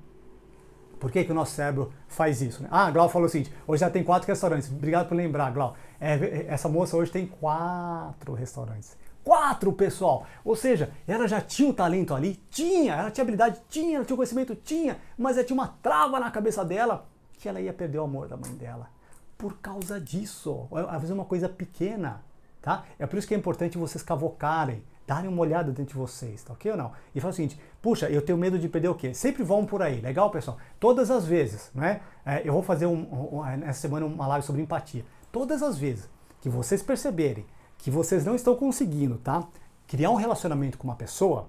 Por que o nosso cérebro faz isso? Né? Glau falou o seguinte, hoje já tem 4 restaurantes. Obrigado por lembrar, Glau. Essa moça hoje tem 4 restaurantes. 4, pessoal! Ou seja, ela já tinha o talento ali? Tinha! Ela tinha habilidade? Tinha! Ela tinha o conhecimento? Tinha! Mas ela tinha uma trava na cabeça dela que ela ia perder o amor da mãe dela. Por causa disso. Às vezes é uma coisa pequena, tá? É por isso que é importante vocês cavocarem, darem uma olhada dentro de vocês, tá ok ou não? E fala o seguinte, puxa, eu tenho medo de perder o quê? Sempre vão por aí, legal, pessoal? Todas as vezes, né? Eu vou fazer essa semana uma live sobre empatia. Todas as vezes que vocês perceberem que vocês não estão conseguindo, tá? Criar um relacionamento com uma pessoa,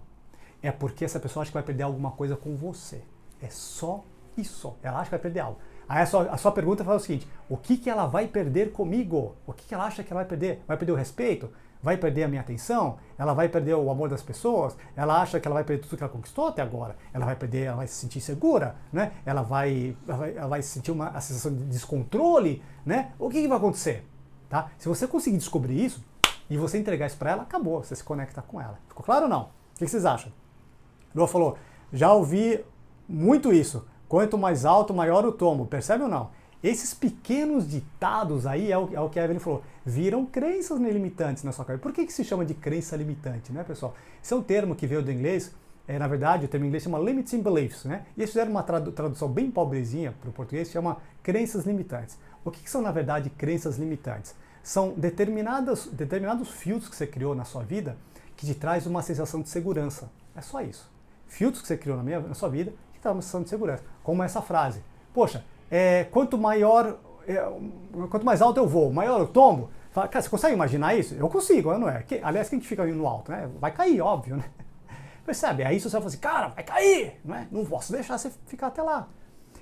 é porque essa pessoa acha que vai perder alguma coisa com você. É só isso. Ela acha que vai perder algo. Aí a sua pergunta fala o seguinte, o que ela vai perder comigo? O que ela acha que ela vai perder? Vai perder o respeito? vai perder a minha atenção, ela vai perder o amor das pessoas, ela acha que ela vai perder tudo que ela conquistou até agora, ela vai perder, ela vai se sentir insegura, né? Ela vai sentir a sensação de descontrole, né? O que vai acontecer? Tá? Se você conseguir descobrir isso e você entregar isso para ela, acabou, você se conecta com ela. Ficou claro ou não? O que vocês acham? Lua falou, já ouvi muito isso, quanto mais alto, maior o tombo, percebe ou não? Esses pequenos ditados aí, é o que a Evelyn falou, viram crenças limitantes na sua cabeça. Por que se chama de crença limitante, né, pessoal? Isso é um termo que veio do inglês, na verdade, o termo em inglês chama limiting beliefs, né? E eles fizeram uma tradução bem pobrezinha para o português, chama crenças limitantes. O que são, na verdade, crenças limitantes? São determinados filtros que você criou na sua vida que te traz uma sensação de segurança. É só isso. Filtros que você criou na sua vida que traz uma sensação de segurança. Como essa frase. Poxa, quanto mais alto eu vou, maior eu tombo. Fala, cara, você consegue imaginar isso? Eu consigo, não é? Aliás, quem que fica no alto, né? Vai cair, óbvio, né? Percebe? Aí você vai falar assim, cara, vai cair, não é? Não posso deixar você ficar até lá.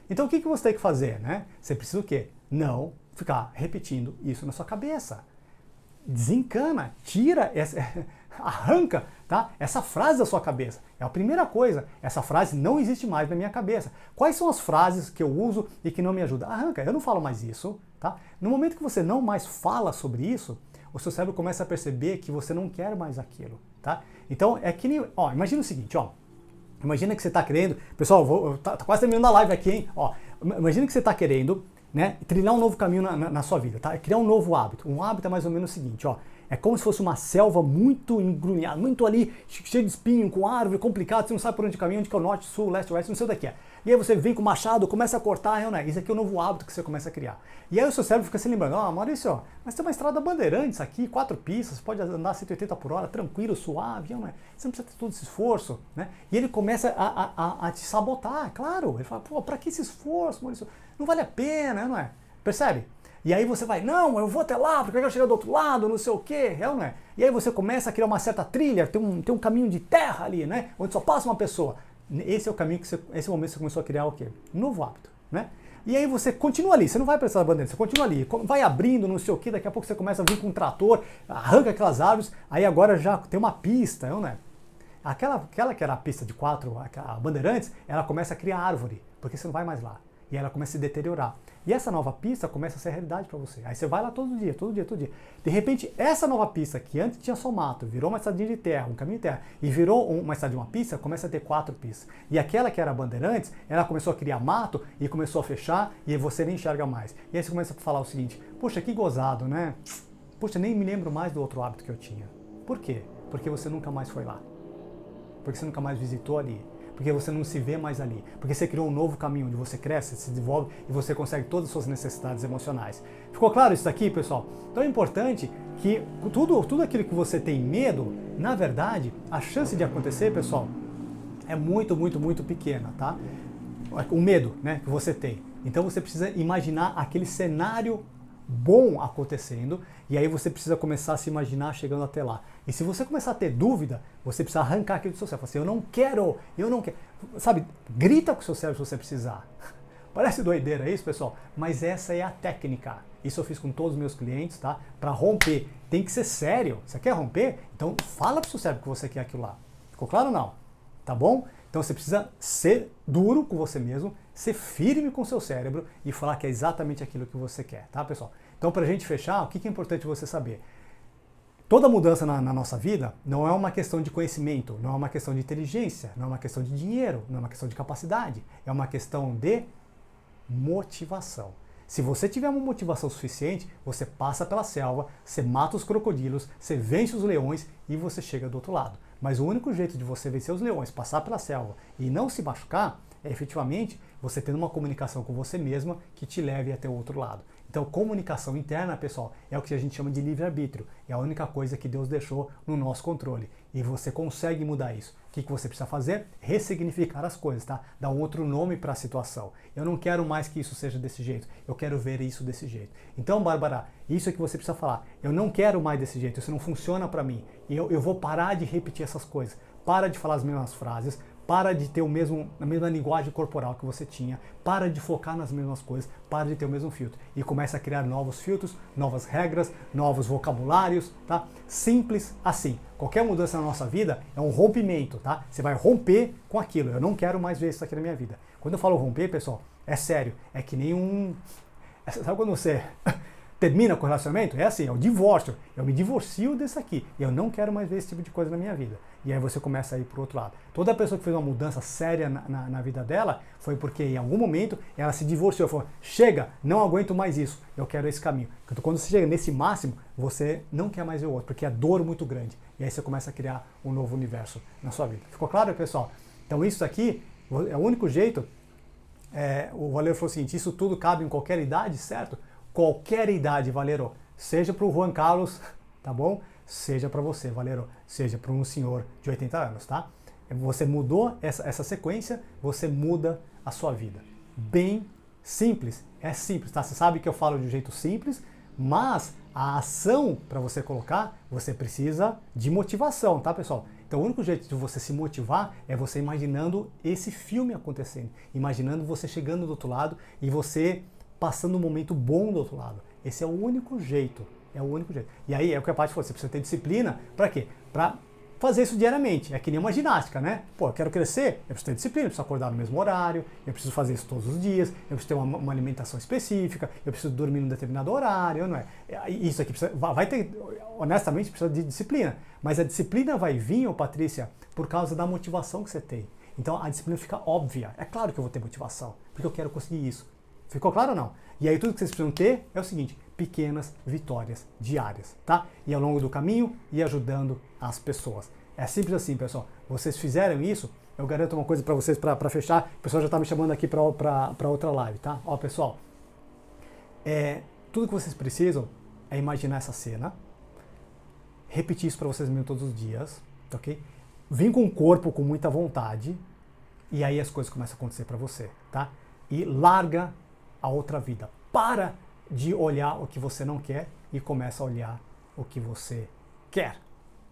Então o que você tem que fazer, né? Você precisa o quê? Não ficar repetindo isso na sua cabeça. Desencana, tira, arranca, tá? Essa frase da sua cabeça. É a primeira coisa. Essa frase não existe mais na minha cabeça. Quais são as frases que eu uso e que não me ajudam? Arranca, eu não falo mais isso, tá? No momento que você não mais fala sobre isso, o seu cérebro começa a perceber que você não quer mais aquilo, tá? Então é que nem, ó, imagina o seguinte, ó. Imagina que você está querendo, pessoal, tá quase terminando a live aqui, hein? Ó, imagina que você está querendo, né, trilhar um novo caminho na sua vida, tá? Criar um novo hábito. Um hábito é mais ou menos o seguinte, ó. É como se fosse uma selva muito engrunhada, muito ali, cheio de espinho, com árvore, complicado, você não sabe por onde caminha, onde que é o norte, sul, leste, oeste, não sei o que é. E aí você vem com o machado, começa a cortar, né? Isso aqui é o novo hábito que você começa a criar. E aí o seu cérebro fica se lembrando, Maurício, ó, mas tem uma estrada Bandeirantes aqui, 4 pistas, pode andar 180 por hora, tranquilo, suave, não é? Você não precisa ter todo esse esforço, né? E ele começa a te sabotar, claro. Ele fala, pô, pra que esse esforço, Maurício? Não vale a pena, não é? Percebe? E aí você vai, não, eu vou até lá, porque eu quero chegar do outro lado, não sei o quê, não é? E aí você começa a criar uma certa trilha, tem um caminho de terra ali, né? Onde só passa uma pessoa. Esse é o caminho que esse momento você começou a criar o quê? Um novo hábito, né? E aí você continua ali, você não vai para essa bandeira, você continua ali, vai abrindo, não sei o quê, daqui a pouco você começa a vir com um trator, arranca aquelas árvores, aí agora já tem uma pista, não é? Aquela que era a pista de 4, a Bandeirantes, ela começa a criar árvore, porque você não vai mais lá. E ela começa a se deteriorar. E essa nova pista começa a ser realidade para você. Aí você vai lá todo dia, todo dia, todo dia. De repente, essa nova pista, que antes tinha só mato, virou uma estradinha de terra, um caminho de terra, e virou uma estradinha, uma pista, começa a ter 4 pistas. E aquela que era a Bandeirantes, ela começou a criar mato e começou a fechar, e você nem enxerga mais. E aí você começa a falar o seguinte, poxa, que gozado, né? Poxa, nem me lembro mais do outro hábito que eu tinha. Por quê? Porque você nunca mais foi lá. Porque você nunca mais visitou ali. Porque você não se vê mais ali. Porque você criou um novo caminho onde você cresce, se desenvolve e você consegue todas as suas necessidades emocionais. Ficou claro isso daqui, pessoal? Então é importante que tudo aquilo que você tem medo, na verdade, a chance de acontecer, pessoal, é muito, muito, muito pequena, tá? O medo, né, que você tem. Então você precisa imaginar aquele cenário bom acontecendo e aí você precisa começar a se imaginar chegando até lá. E se você começar a ter dúvida, você precisa arrancar aquilo do seu cérebro. Assim, eu não quero. Sabe, grita com o seu cérebro se você precisar. Parece doideira isso, pessoal, mas essa é a técnica. Isso eu fiz com todos os meus clientes, tá? Para romper, tem que ser sério. Você quer romper? Então fala pro seu cérebro que você quer aquilo lá. Ficou claro ou não? Tá bom? Então você precisa ser duro com você mesmo, ser firme com o seu cérebro e falar que é exatamente aquilo que você quer, tá, pessoal? Então, para a gente fechar, o que é importante você saber? Toda mudança na nossa vida não é uma questão de conhecimento, não é uma questão de inteligência, não é uma questão de dinheiro, não é uma questão de capacidade, é uma questão de motivação. Se você tiver uma motivação suficiente, você passa pela selva, você mata os crocodilos, você vence os leões e você chega do outro lado. Mas o único jeito de você vencer os leões, passar pela selva e não se machucar, é efetivamente você tendo uma comunicação com você mesma que te leve até o outro lado. Então, comunicação interna, pessoal, é o que a gente chama de livre-arbítrio. É a única coisa que Deus deixou no nosso controle. E você consegue mudar isso. O que você precisa fazer? Ressignificar as coisas, tá? Dar um outro nome para a situação. Eu não quero mais que isso seja desse jeito. Eu quero ver isso desse jeito. Então, Bárbara, isso é que você precisa falar. Eu não quero mais desse jeito. Isso não funciona para mim. E eu vou parar de repetir essas coisas. Para de falar as mesmas frases. para de ter a mesma linguagem corporal que você tinha, para de focar nas mesmas coisas, para de ter o mesmo filtro e começa a criar novos filtros, novas regras, novos vocabulários, tá? Simples assim. Qualquer mudança na nossa vida é um rompimento, tá? Você vai romper com aquilo. Eu não quero mais ver isso aqui na minha vida. Quando eu falo romper, pessoal, é sério. É que nem um... Sabe quando você termina com o relacionamento? É assim, é o divórcio. Eu me divorcio desse aqui. E eu não quero mais ver esse tipo de coisa na minha vida. E aí você começa a ir pro outro lado. Toda pessoa que fez uma mudança séria na vida dela foi porque em algum momento ela se divorciou. Falou, chega, não aguento mais isso. Eu quero esse caminho. Então, quando você chega nesse máximo, você não quer mais ver o outro. Porque é dor muito grande. E aí você começa a criar um novo universo na sua vida. Ficou claro, pessoal? Então isso aqui é o único jeito. O Valero falou o seguinte, isso tudo cabe em qualquer idade, certo? Qualquer idade, Valero. Seja para o Juan Carlos, tá bom? Seja para você, Valero. Seja para um senhor de 80 anos, tá? Você mudou essa sequência, você muda a sua vida. Bem simples. É simples, tá? Você sabe que eu falo de um jeito simples, mas a ação para você colocar, você precisa de motivação, tá, pessoal? Então o único jeito de você se motivar é você imaginando esse filme acontecendo, imaginando você chegando do outro lado e você passando um momento bom do outro lado. Esse é o único jeito, é o único jeito. E aí é o que a Paty falou, você precisa ter disciplina, para quê? Para fazer isso diariamente, é que nem uma ginástica, né? Pô, eu quero crescer, eu preciso ter disciplina, eu preciso acordar no mesmo horário, eu preciso fazer isso todos os dias, eu preciso ter uma alimentação específica, eu preciso dormir num determinado horário, não é? Isso aqui precisa, vai ter, honestamente, precisa de disciplina, mas a disciplina vai vir, ô Patrícia, por causa da motivação que você tem. Então a disciplina fica óbvia, é claro que eu vou ter motivação, porque eu quero conseguir isso. Ficou claro ou não? E aí tudo que vocês precisam ter é o seguinte, pequenas vitórias diárias, tá? E ao longo do caminho, ir ajudando as pessoas. É simples assim, pessoal. Vocês fizeram isso, eu garanto uma coisa para vocês para fechar. O pessoal já está me chamando aqui para outra live, tá? Ó, pessoal, tudo que vocês precisam é imaginar essa cena, repetir isso para vocês mesmos todos os dias, ok? Vim com o corpo com muita vontade e aí as coisas começam a acontecer para você, tá? E larga a outra vida. Para de olhar o que você não quer e começa a olhar o que você quer.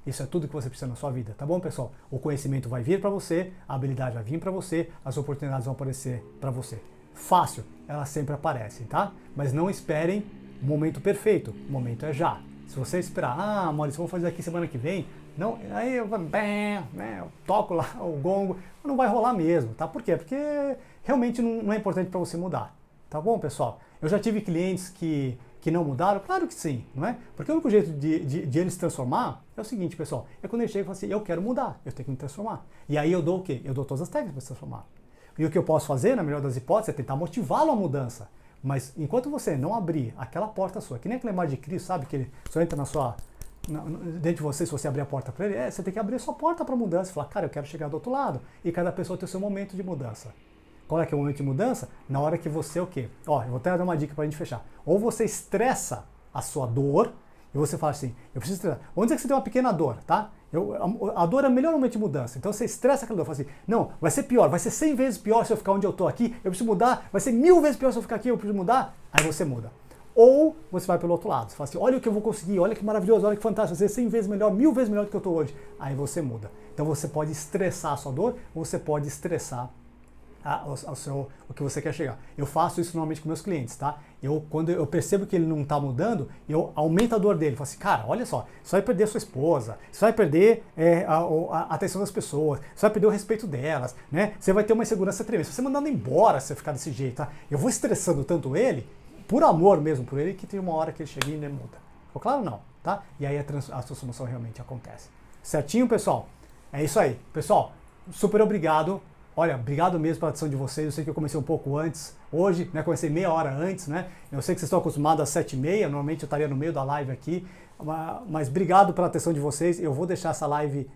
Isso é tudo que você precisa na sua vida, tá bom, pessoal? O conhecimento vai vir para você, a habilidade vai vir para você, as oportunidades vão aparecer para você. Fácil, elas sempre aparecem, tá? Mas não esperem o momento perfeito, o momento é já. Se você esperar, Maurício, vamos fazer aqui semana que vem, não, aí eu toco lá o gongo, não vai rolar mesmo, tá? Por quê? Porque realmente não é importante para você mudar, tá bom, pessoal? Eu já tive clientes que não mudaram? Claro que sim, não é? Porque o único jeito de eles se transformar é o seguinte, pessoal, é quando ele chega e fala assim, eu quero mudar, eu tenho que me transformar. E aí eu dou o quê? Eu dou todas as técnicas para se transformar. E o que eu posso fazer, na melhor das hipóteses, é tentar motivá-lo à mudança. Mas enquanto você não abrir aquela porta sua, que nem aquele mar de Cristo, sabe? Que ele só entra dentro de você, se você abrir a porta para ele, você tem que abrir a sua porta para mudança. Falar, cara, eu quero chegar do outro lado. E cada pessoa tem o seu momento de mudança. Qual é que é o momento de mudança? Na hora que você o quê? Ó, eu vou até dar uma dica pra gente fechar. Ou você estressa a sua dor, e você fala assim, eu preciso estressar. Vamos dizer que você tem uma pequena dor, tá? A dor é o melhor momento de mudança. Então você estressa aquela dor, fala assim, não, vai ser pior, vai ser 100 vezes pior se eu ficar onde eu tô aqui, eu preciso mudar, vai ser 1000 vezes pior se eu ficar aqui, eu preciso mudar. Aí você muda. Ou você vai pelo outro lado, você fala assim, olha o que eu vou conseguir, olha que maravilhoso, olha que fantástico, vai ser 100 vezes melhor, 1000 vezes melhor do que eu tô hoje. Aí você muda. Então você pode estressar a sua dor, ou você pode estressar o que você quer chegar. Eu faço isso normalmente com meus clientes, tá? Quando eu percebo que ele não está mudando, eu aumento a dor dele. Eu falo assim, cara, olha só, você vai perder a sua esposa, você vai perder a atenção das pessoas, você vai perder o respeito delas, né? Você vai ter uma insegurança tremenda. Se você mandando embora, se você ficar desse jeito, tá? Eu vou estressando tanto ele, por amor mesmo por ele, que tem uma hora que ele chega e ele muda. Ficou claro ou não? Tá? E aí a transformação realmente acontece. Certinho, pessoal? É isso aí. Pessoal, super obrigado. Olha, obrigado mesmo pela atenção de vocês. Eu sei que eu comecei um pouco antes, hoje, né? Comecei meia hora antes, né? Eu sei que vocês estão acostumados às 7h30, normalmente eu estaria no meio da live aqui, mas obrigado pela atenção de vocês. Eu vou deixar essa live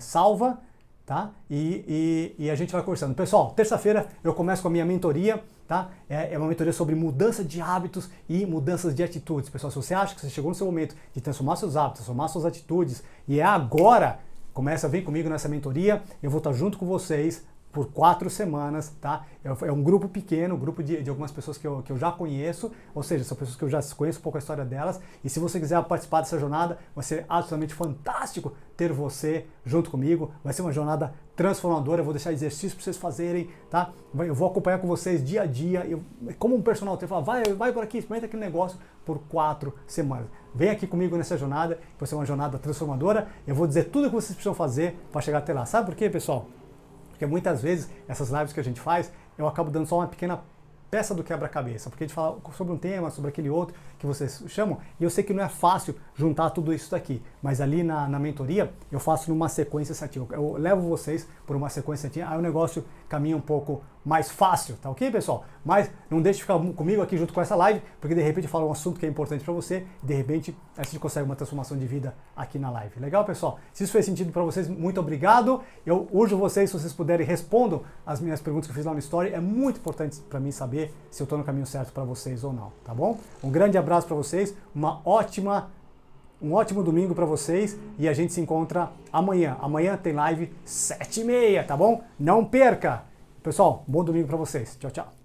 salva, tá? E a gente vai conversando. Pessoal, terça-feira eu começo com a minha mentoria, tá? É uma mentoria sobre mudança de hábitos e mudanças de atitudes. Pessoal, se você acha que você chegou no seu momento de transformar seus hábitos, transformar suas atitudes, e é agora, vem comigo nessa mentoria, eu vou estar junto com vocês por 4 semanas, tá? É um grupo pequeno, um grupo de algumas pessoas que eu já conheço, ou seja, são pessoas que eu já conheço um pouco a história delas, e se você quiser participar dessa jornada, vai ser absolutamente fantástico ter você junto comigo, vai ser uma jornada transformadora, eu vou deixar exercícios para vocês fazerem, tá? Eu vou acompanhar com vocês dia a dia, como um personal trainer, vai por aqui, experimenta aquele negócio por 4 semanas. Vem aqui comigo nessa jornada, que vai ser uma jornada transformadora, eu vou dizer tudo o que vocês precisam fazer para chegar até lá. Sabe por quê, pessoal? Porque muitas vezes, essas lives que a gente faz, eu acabo dando só uma pequena peça do quebra-cabeça, porque a gente fala sobre um tema, sobre aquele outro que vocês chamam, e eu sei que não é fácil juntar tudo isso daqui, mas ali na mentoria eu faço numa sequência certinha, eu levo vocês por uma sequência certinha, aí o negócio caminha um pouco mais fácil, tá ok, pessoal? Mas não deixe de ficar comigo aqui junto com essa live, porque de repente eu falo um assunto que é importante para você, e de repente a gente consegue uma transformação de vida aqui na live. Legal, pessoal? Se isso fez sentido para vocês, muito obrigado. Eu urjo vocês, se vocês puderem, respondam as minhas perguntas que eu fiz lá no Story, é muito importante para mim saber se eu estou no caminho certo para vocês ou não, tá bom? Um grande abraço para vocês, um ótimo domingo para vocês e a gente se encontra amanhã. Amanhã tem live 7h30, tá bom? Não perca! Pessoal, bom domingo para vocês. Tchau, tchau.